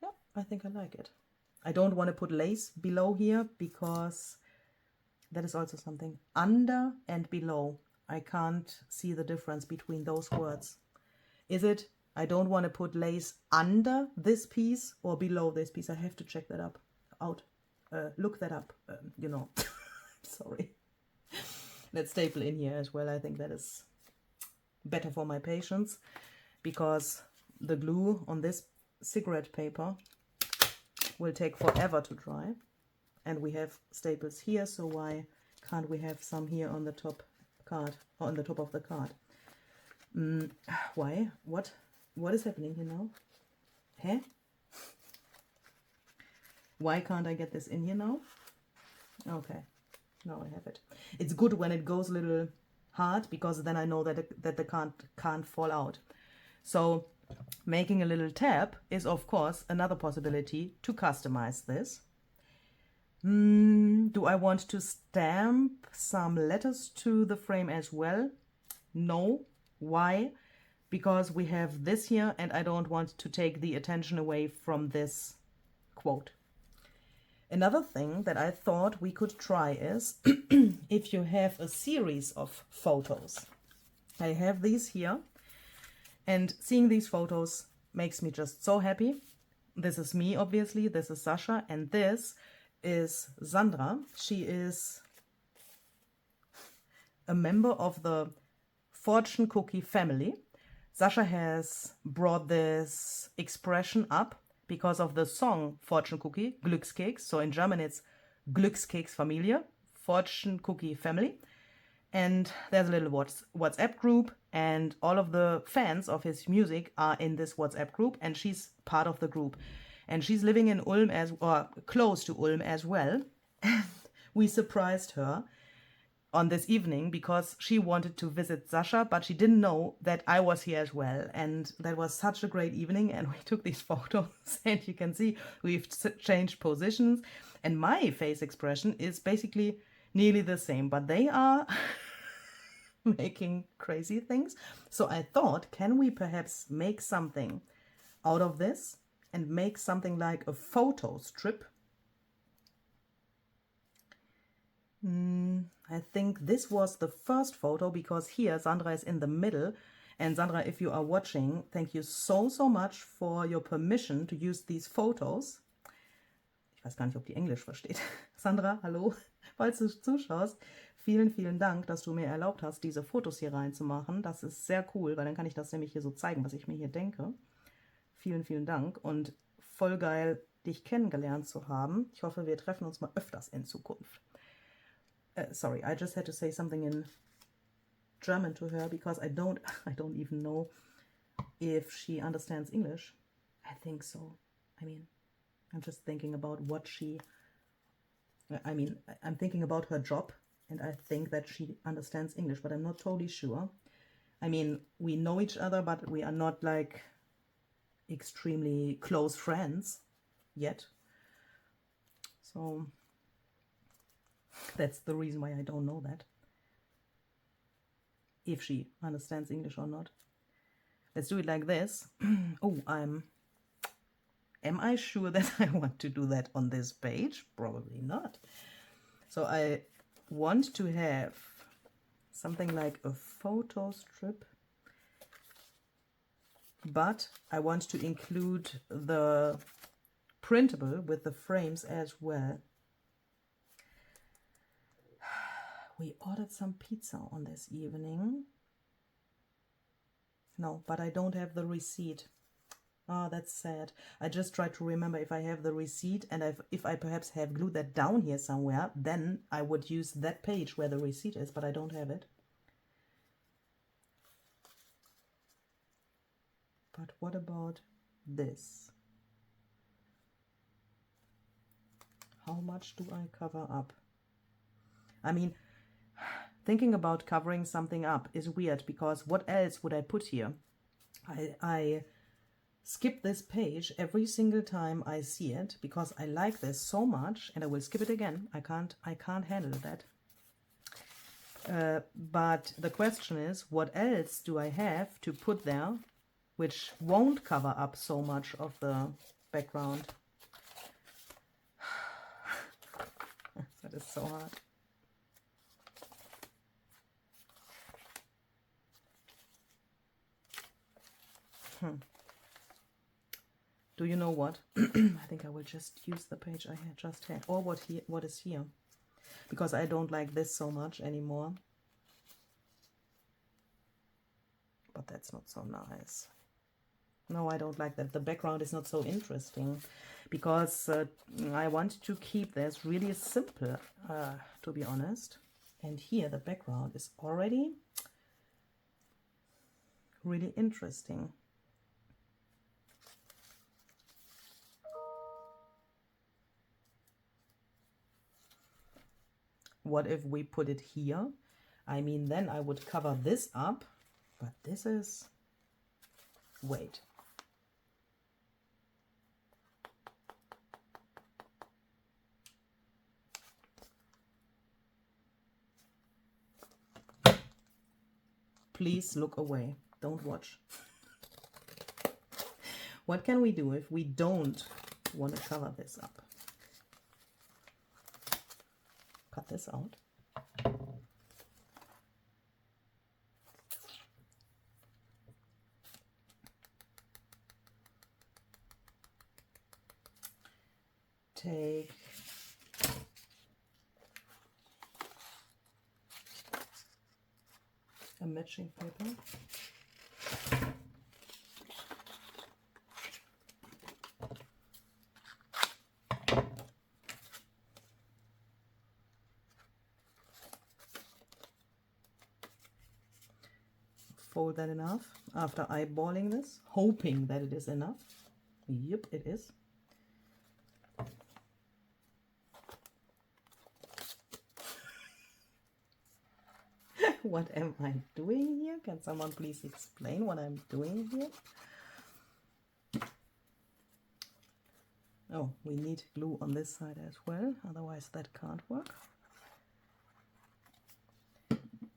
Speaker 1: Yeah, I think I like it. I don't want to put lace below here because that is also something. Under and below. I can't see the difference between those words. Is it, I don't want to put lace under this piece or below this piece? I have to check that out. Look that up, you know. Sorry. Let's staple in here as well. I think that is better for my patience because the glue on this cigarette paper will take forever to dry. And we have staples here, so why can't we have some here on the top card, or on the top of the card? Why? What? What is happening here now? Huh? Why can't I get this in here now? Okay, now I have it. It's good when it goes a little hard, because then I know that the can't fall out. So making a little tab is of course another possibility to customize this. Do I want to stamp some letters to the frame as well? No. Why? Because we have this here and I don't want to take the attention away from this quote. Another thing that I thought we could try is if you have a series of photos. I have these here, and seeing these photos makes me just so happy. This is me, obviously. This is Sasha, and this is Sandra. She is a member of the fortune cookie family. Sasha has brought this expression up because of the song Fortune Cookie, Glückskeks. So in German it's Glückskeksfamilie, Fortune Cookie family. And there's a little WhatsApp group, and all of the fans of his music are in this WhatsApp group, and she's part of the group. And she's living in Ulm or close to Ulm as well. And we surprised her on this evening because she wanted to visit Sasha, but she didn't know that I was here as well. And that was such a great evening, and we took these photos, and you can see we've changed positions, and my face expression is basically nearly the same, but they are making crazy things. So I thought, can we perhaps make something out of this and make something like a photo strip? I think this was the first photo, because here Sandra is in the middle. And Sandra, if you are watching, thank you so much for your permission to use these photos. Ich weiß gar nicht, ob die Englisch versteht. Sandra, hallo, falls du zuschaust. Vielen Dank, dass du mir erlaubt hast, diese Fotos hier reinzumachen. Das ist sehr cool, weil dann kann ich das nämlich hier so zeigen, was ich mir hier denke. Vielen Dank und voll geil, dich kennengelernt zu haben. Ich hoffe, wir treffen uns mal öfters in Zukunft. Sorry, I just had to say something in German to her because I don't even know if she understands English. I think so. I mean, I'm just thinking about I'm thinking about her job, and I think that she understands English, but I'm not totally sure. I mean, we know each other, but we are not like extremely close friends yet. So that's the reason why I don't know that, if she understands English or not. Let's do it like this. Oh, am I sure that I want to do that on this page? Probably not. So I want to have something like a photo strip, but I want to include the printable with the frames as well. We ordered some pizza on this evening. No, but I don't have the receipt. Oh, that's sad. I just tried to remember if I have the receipt, and if I perhaps have glued that down here somewhere, then I would use that page where the receipt is, but I don't have it. But what about this? How much do I cover up? I mean, thinking about covering something up is weird, because what else would I put here? I skip this page every single time I see it because I like this so much, and I will skip it again. I can't handle that. But the question is, what else do I have to put there which won't cover up so much of the background? That is so hard. Do you know what? I think I will just use the page I had just had, or what is here, because I don't like this so much anymore. But that's not so nice. No, I don't like that. The background is not so interesting, because I want to keep this really simple, to be honest. And here the background is already really interesting. what if we put it here? I mean, then I would cover this up, but this is, wait. Please look away, don't watch. What can we do if we don't want to cover this up? Cut this out. Take a matching paper. Fold that enough after eyeballing this, hoping that it is enough. Yep, it is. What am I doing here? Can someone please explain what I'm doing here? Oh, we need glue on this side as well, otherwise that can't work.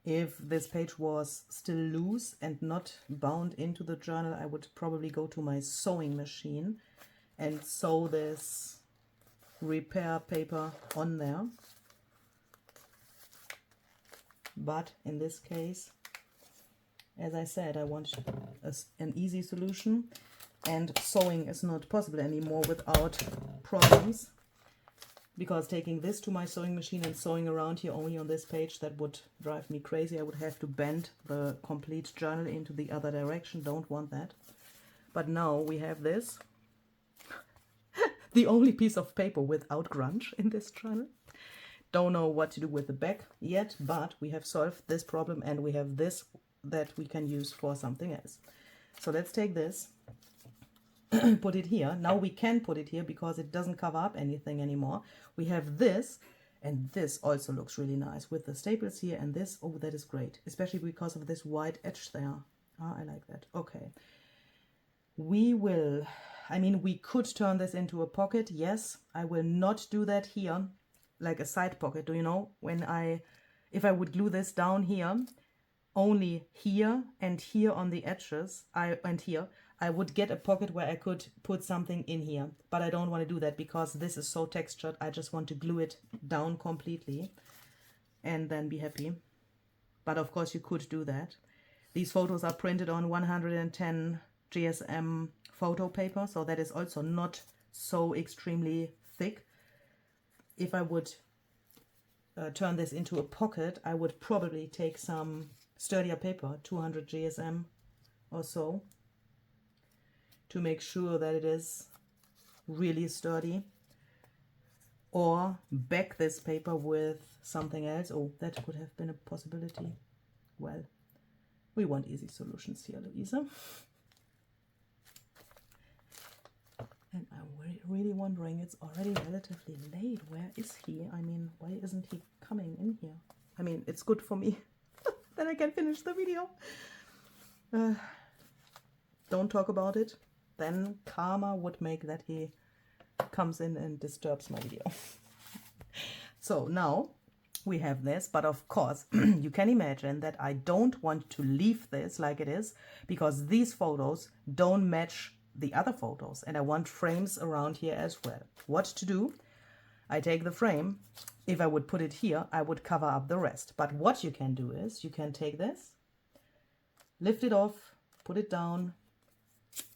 Speaker 1: If this page was still loose and not bound into the journal, I would probably go to my sewing machine and sew this repair paper on there. But in this case, as I said, I want an easy solution, and sewing is not possible anymore without problems, because taking this to my sewing machine and sewing around here only on this page, that would drive me crazy. I would have to bend the complete journal into the other direction. Don't want that. But now we have this, the only piece of paper without grunge in this journal. Don't know what to do with the back yet, but we have solved this problem, and we have this that we can use for something else. So let's take this, put it here. Now we can put it here because it doesn't cover up anything anymore. We have this, and this also looks really nice with the staples here, and this, oh, that is great, especially because of this white edge there. I like that. Okay. We will, I mean, we could turn this into a pocket. Yes, I will not do that here, like a side pocket. Do you know, if I would glue this down here, only here and here on the edges, I would get a pocket where I could put something in here. But I don't want to do that because this is so textured. I just want to glue it down completely and then be happy. But of course you could do that. These photos are printed on 110 GSM photo paper, so that is also not so extremely thick. If I would turn this into a pocket, I would probably take some sturdier paper, 200 GSM or so, to make sure that it is really sturdy, or back this paper with something else. Oh, that could have been a possibility. Well, we want easy solutions here, Louisa. And I'm really wondering, it's already relatively late. Where is he? I mean, why isn't he coming in here? I mean, it's good for me. Then I can finish the video. Don't talk about it. Then karma would make that he comes in and disturbs my video. So now we have this, but of course you can imagine that I don't want to leave this like it is, because these photos don't match the other photos, and I want frames around here as well. What to do? I take the frame. If I would put it here, I would cover up the rest. But what you can do is you can take this, lift it off, put it down,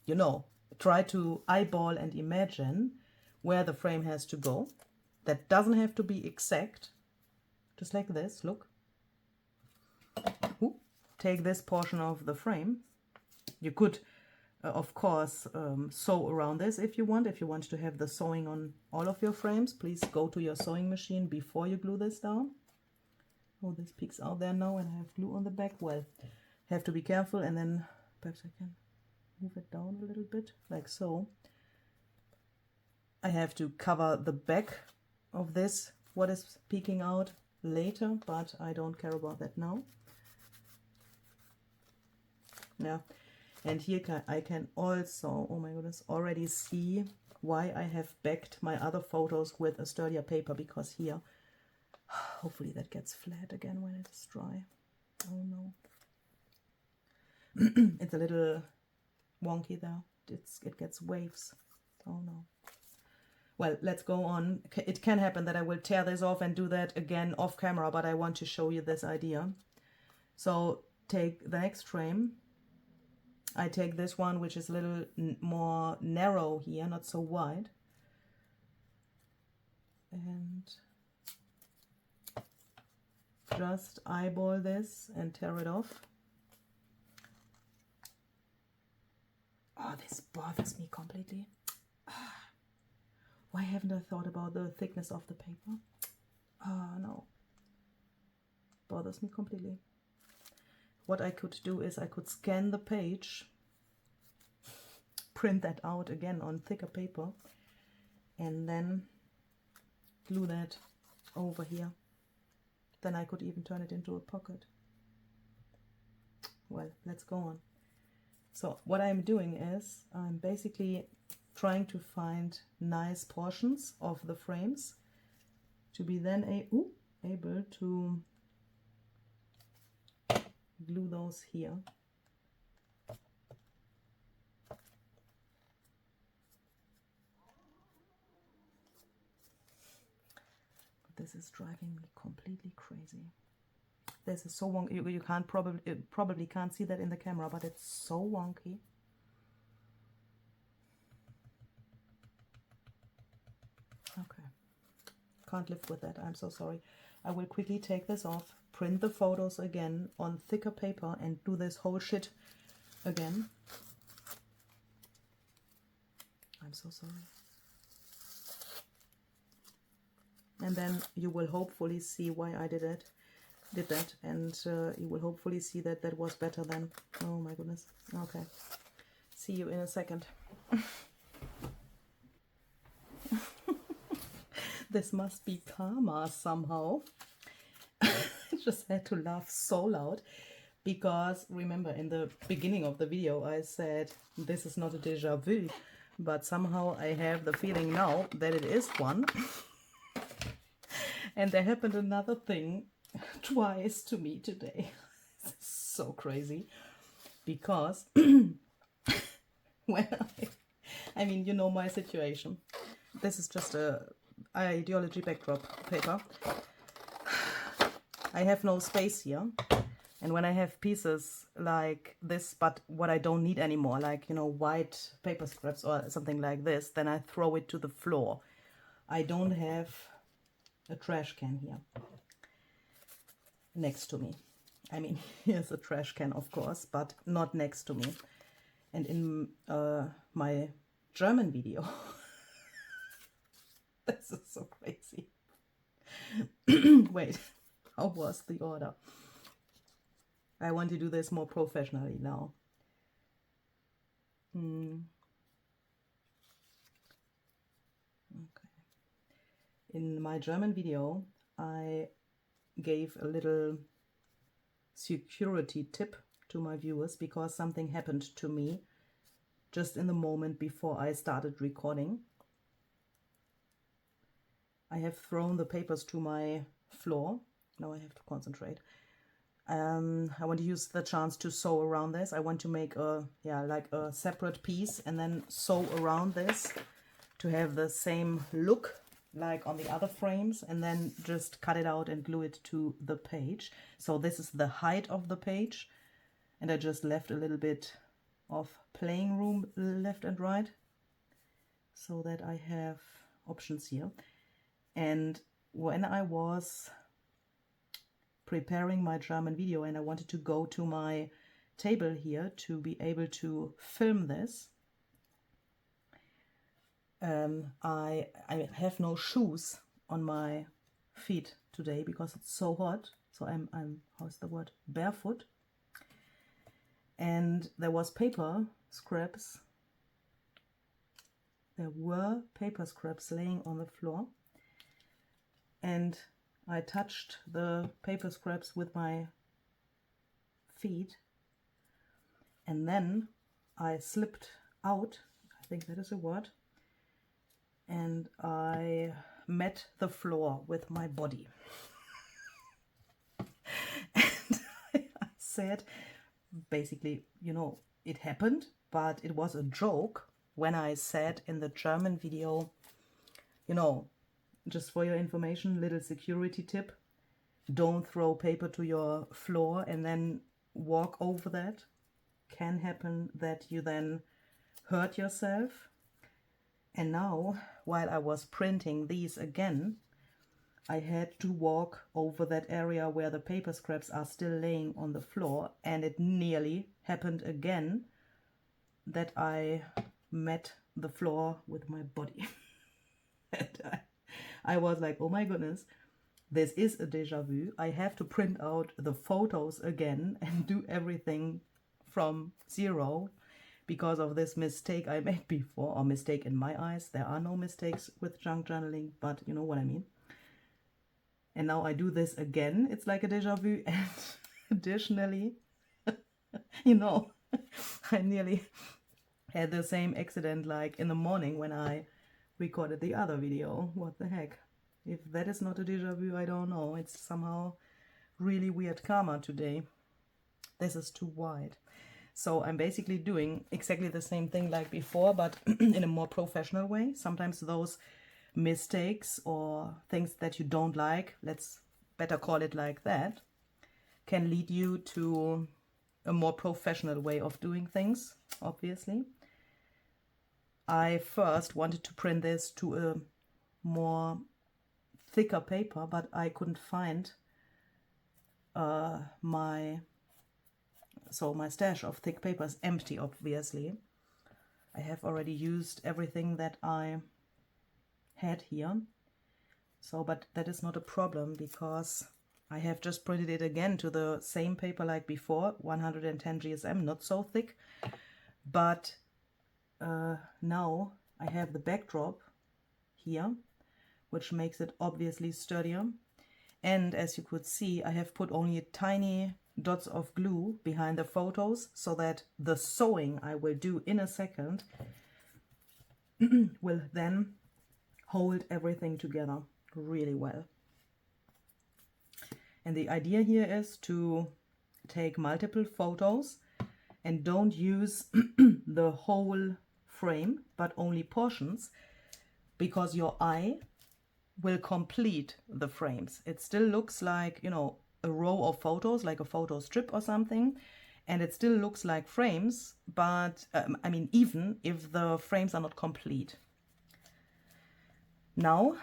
Speaker 1: you know, try to eyeball and imagine where the frame has to go. That doesn't have to be exact, just like this, look. Ooh. Take this portion of the frame. You could of course sew around this if you want. If you want to have the sewing on all of your frames, please go to your sewing machine before you glue this down. Oh, this peeks out there now, and I have glue on the back. Well, have to be careful, and then perhaps I can move it down a little bit, like so. I have to cover the back of this, what is peeking out, later, but I don't care about that now. Yeah, and here I can also, oh my goodness, already see why I have backed my other photos with a sturdier paper, because here, hopefully that gets flat again when it's dry. Oh no. It's a little wonky there. It gets waves. Oh no. Well, let's go on. It can happen that I will tear this off and do that again off camera, but I want to show you this idea. So take the next frame. I take this one, which is a little more narrow here, not so wide. And just eyeball this and tear it off. Oh, this bothers me completely. Why haven't I thought about the thickness of the paper? Oh, no. Bothers me completely. What I could do is I could scan the page, print that out again on thicker paper, and then glue that over here. Then I could even turn it into a pocket. Well, let's go on. So what I'm doing is I'm basically trying to find nice portions of the frames to be then able to glue those here. But this is driving me completely crazy. This is so wonky. You can't probably can't see that in the camera, but it's so wonky. Okay, can't live with that. I'm so sorry. I will quickly take this off, print the photos again on thicker paper, and do this whole shit again. I'm so sorry. And then you will hopefully see why I did that, and you will hopefully see that that was better than. Oh my goodness. Okay, see you in a second. This must be karma somehow. I just had to laugh so loud, because remember in the beginning of the video I said this is not a déjà vu, but somehow I have the feeling now that it is one. And there happened another thing twice to me today. This is so crazy, because when I mean, you know my situation. This is just a ideology backdrop paper. I have no space here, and when I have pieces like this, but what I don't need anymore, like, you know, white paper scraps or something like this, then I throw it to the floor. I don't have a trash can here next to me. I mean, here's a trash can, of course, but not next to me. And in my German video, this is so crazy. Wait, how was the order? I want to do this more professionally now. Okay. In my German video, I gave a little security tip to my viewers, because something happened to me just in the moment before I started recording. I have thrown the papers to my floor. Now I have to concentrate. I want to use the chance to sew around this. I want to make a, like a separate piece and then sew around this to have the same look like on the other frames, and then just cut it out and glue it to the page. So this is the height of the page, and I just left a little bit of playing room left and right so that I have options here. And when I was preparing my German video and I wanted to go to my table here to be able to film this, I have no shoes on my feet today because it's so hot. So I'm how's the word, barefoot. And there was paper scraps. There were paper scraps laying on the floor. And I touched the paper scraps with my feet, and then I slipped out, I think that is a word, and I met the floor with my body. And I said, basically, you know, it happened, but it was a joke when I said in the German video, you know, just for your information, little security tip, don't throw paper to your floor and then walk over that. Can happen that you then hurt yourself. And now, while I was printing these again, I had to walk over that area where the paper scraps are still laying on the floor, and it nearly happened again that I met the floor with my body. And I was like, oh my goodness, this is a déjà vu. I have to print out the photos again and do everything from zero because of this mistake I made before, or mistake in my eyes. There are no mistakes with junk journaling, but you know what I mean. And now I do this again. It's like a déjà vu. And additionally, you know, I nearly had the same accident like in the morning when I recorded the other video. What the heck? If that is not a déjà vu, I don't know. It's somehow really weird karma today. This is too wide. So I'm basically doing exactly the same thing like before, but in a more professional way. Sometimes those mistakes or things that you don't like, let's better call it like that, can lead you to a more professional way of doing things, obviously. I first wanted to print this to a more thicker paper, but I couldn't find my stash of thick paper is empty, obviously. I have already used everything that I had here. So, but that is not a problem because I have just printed it again to the same paper like before, 110 GSM, not so thick. But now I have the backdrop here, which makes it obviously sturdier. And as you could see, I have put only tiny dots of glue behind the photos so that the sewing I will do in a second will then hold everything together really well. And the idea here is to take multiple photos and don't use the whole frame, but only portions, because your eye will complete the frames. It still looks like, you know, a row of photos, like a photo strip or something, and it still looks like frames, but I mean, even if the frames are not complete. Now,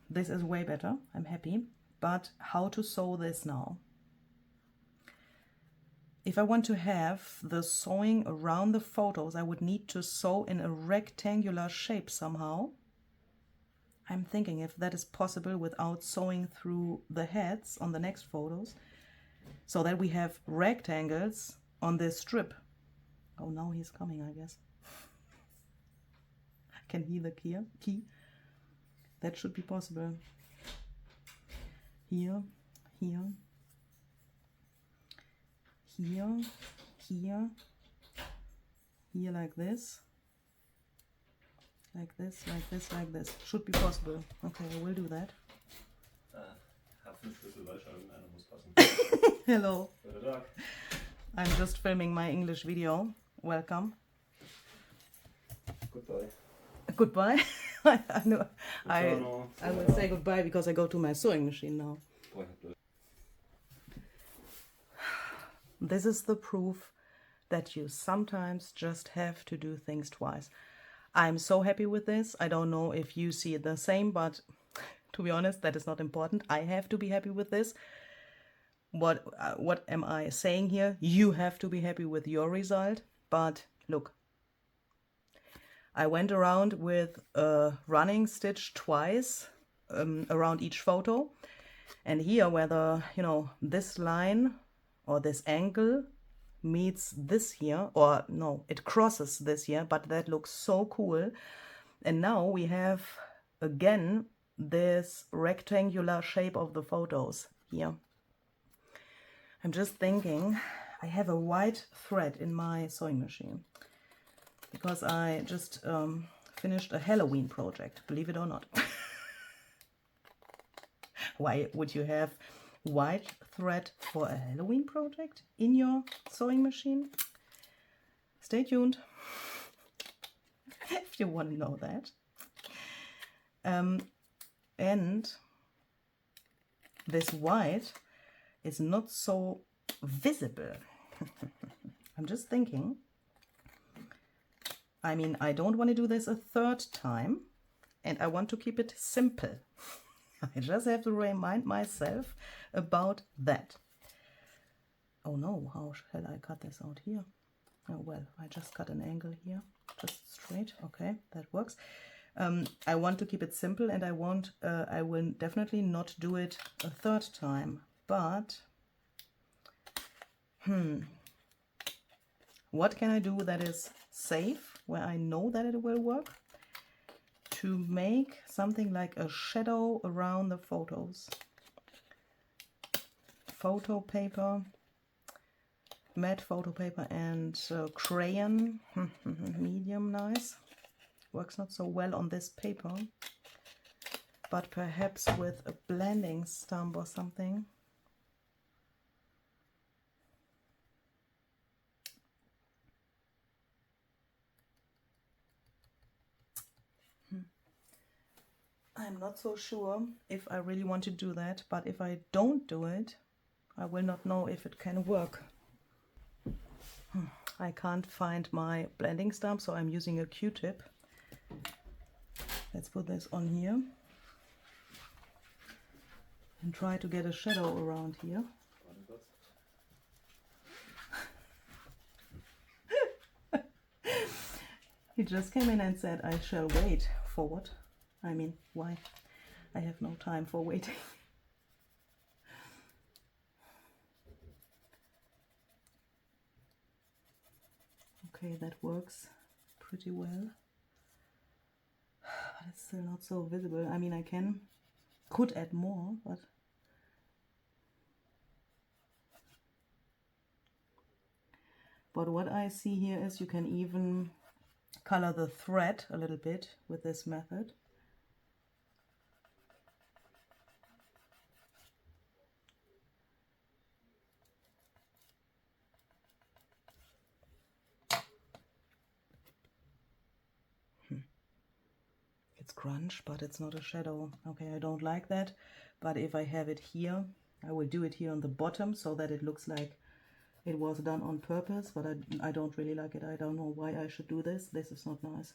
Speaker 1: this is way better, I'm happy, but how to sew this now? If I want to have the sewing around the photos, I would need to sew in a rectangular shape somehow. I'm thinking if that is possible without sewing through the heads on the next photos, so that we have rectangles on this strip. Oh, now he's coming, I guess. I can hear the key. That should be possible. Here, here, here, here, here like this. Like this, like this, like this. Should be possible. Okay, I will do that. Hello. I'm just filming my English video. Welcome.
Speaker 2: Goodbye.
Speaker 1: Goodbye. I know. I will say goodbye because I go to my sewing machine now. This is the proof that you sometimes just have to do things twice. I'm so happy with this. I don't know if you see it the same, but to be honest, that is not important. I have to be happy with this. What am I saying here? You have to be happy with your result. But look, I went around with a running stitch twice around each photo. And here where the, you know, this line or this angle meets this here, or no, it crosses this here, but that looks so cool. And now we have again this rectangular shape of the photos here. I'm just thinking, I have a white thread in my sewing machine because I just finished a Halloween project, believe it or not. Why would you have white thread for a Halloween project in your sewing machine? Stay tuned if you want to know that. And this white is not so visible. I'm just thinking, I mean, I don't want to do this a third time, and I want to keep it simple. I just have to remind myself about that. Oh no, how shall I cut this out here? Oh well, I just cut an angle here, just straight. Okay, that works. I want to keep it simple, and I will definitely not do it a third time. But what can I do that is safe, where I know that it will work, to make something like a shadow around the photos? Photo paper, matte photo paper, and crayon, medium nice. Works not so well on this paper, but perhaps with a blending stump or something. I'm not so sure if I really want to do that, but if I don't do it, I will not know if it can work. I can't find my blending stump, so I'm using a Q-tip. Let's put this on here and try to get a shadow around here. He just came in and said, I shall wait. For what? I mean, why? I have no time for waiting. Okay, that works pretty well. But it's still not so visible. I mean, I could add more, but what I see here is you can even color the thread a little bit with this method. It's crunch, but it's not a shadow. Okay, I don't like that, but if I have it here, I will do it here on the bottom so that it looks like it was done on purpose, but I don't really like it. I don't know why I should do this. This is not nice.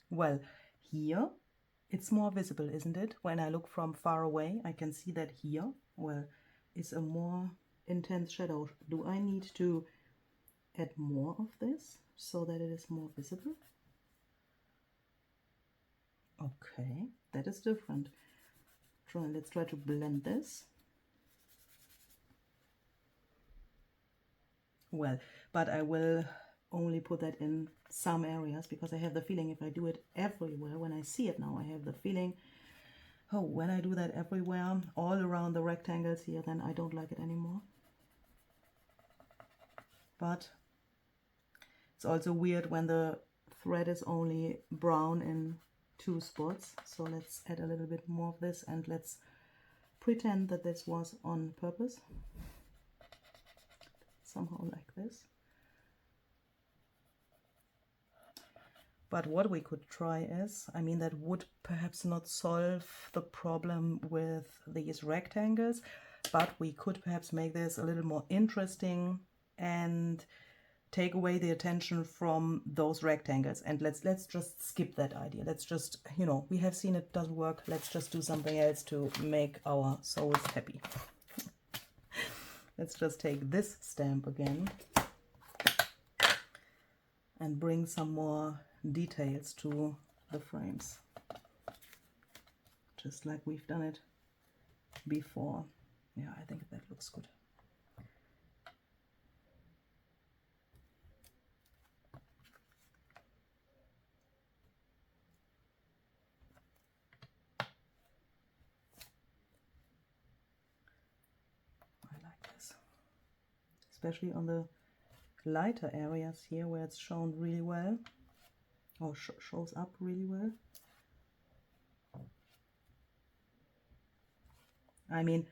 Speaker 1: Well, here it's more visible, isn't it? When I look from far away, I can see that here, well, is a more intense shadow. Do I need to add more of this so that it is more visible? Okay, that is different. Let's try to blend this. Well, but I will only put that in some areas, because I have the feeling if I do it everywhere, when I see it now, I have the feeling, oh, when I do that everywhere, all around the rectangles here, then I don't like it anymore. But it's also weird when the thread is only brown in 2 spots. So let's add a little bit more of this, and let's pretend that this was on purpose. Somehow like this. But what we could try is, I mean, that would perhaps not solve the problem with these rectangles, but we could perhaps make this a little more interesting and take away the attention from those rectangles. And let's just skip that idea. Let's just, you know, we have seen it doesn't work. Let's just do something else to make our souls happy. let's just take this stamp again and bring some more details to the frames, just like we've done it before. Yeah, I think that looks good. Especially on the lighter areas here where it's shown really well, or shows up really well. I mean,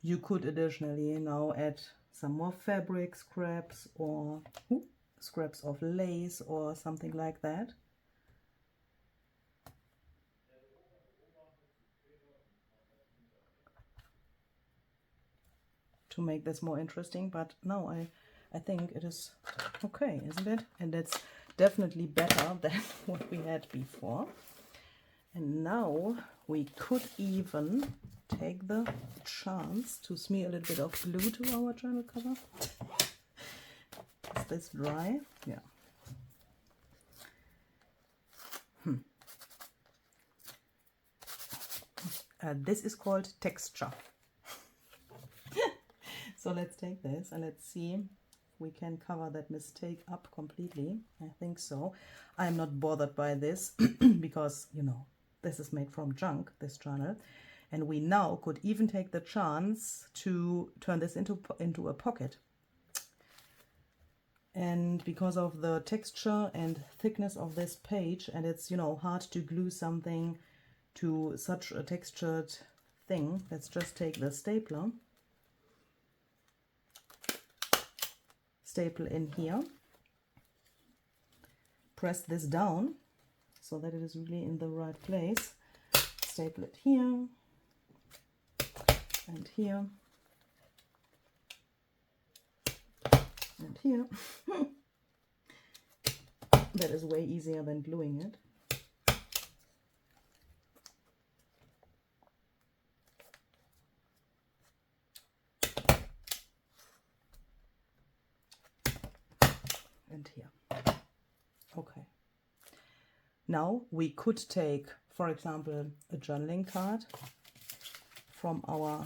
Speaker 1: you could additionally now add some more fabric scraps or scraps of lace or something like that. To make this more interesting, but no, I think it is okay, isn't it? And it's definitely better than what we had before. And now we could even take the chance to smear a little bit of glue to our journal cover. Is this dry? Yeah. This is called texture. So let's take this and let's see if we can cover that mistake up completely. I think so. I'm not bothered by this because, you know, this is made from junk, this journal. And we now could even take the chance to turn this into a pocket. And because of the texture and thickness of this page, and it's, you know, hard to glue something to such a textured thing, let's just take the stapler. Staple in here, press this down so that it is really in the right place, staple it here and here and here. That is way easier than gluing it. And here. Okay. Now we could take, for example, a journaling card from our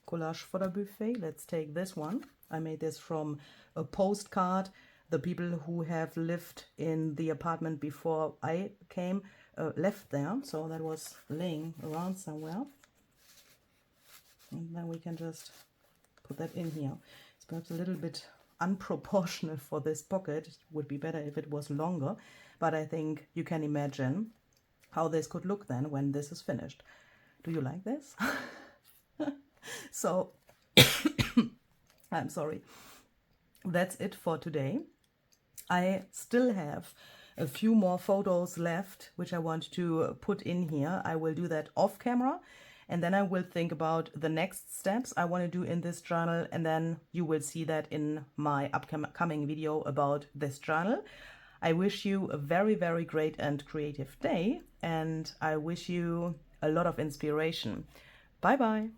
Speaker 1: collage photo buffet. Let's take this one. I made this from a postcard. The people who have lived in the apartment before I came left there, so that was laying around somewhere. And then we can just put that in here. It's perhaps a little bit unproportional for this pocket. It would be better if it was longer, but I think you can imagine how this could look then when this is finished. Do you like this? So I'm sorry, that's it for today. I still have a few more photos left which I want to put in here. I will do that off camera, and then I will think about the next steps I want to do in this journal, and then you will see that in my upcoming video about this journal. I wish you a very, very great and creative day, and I wish you a lot of inspiration. Bye bye.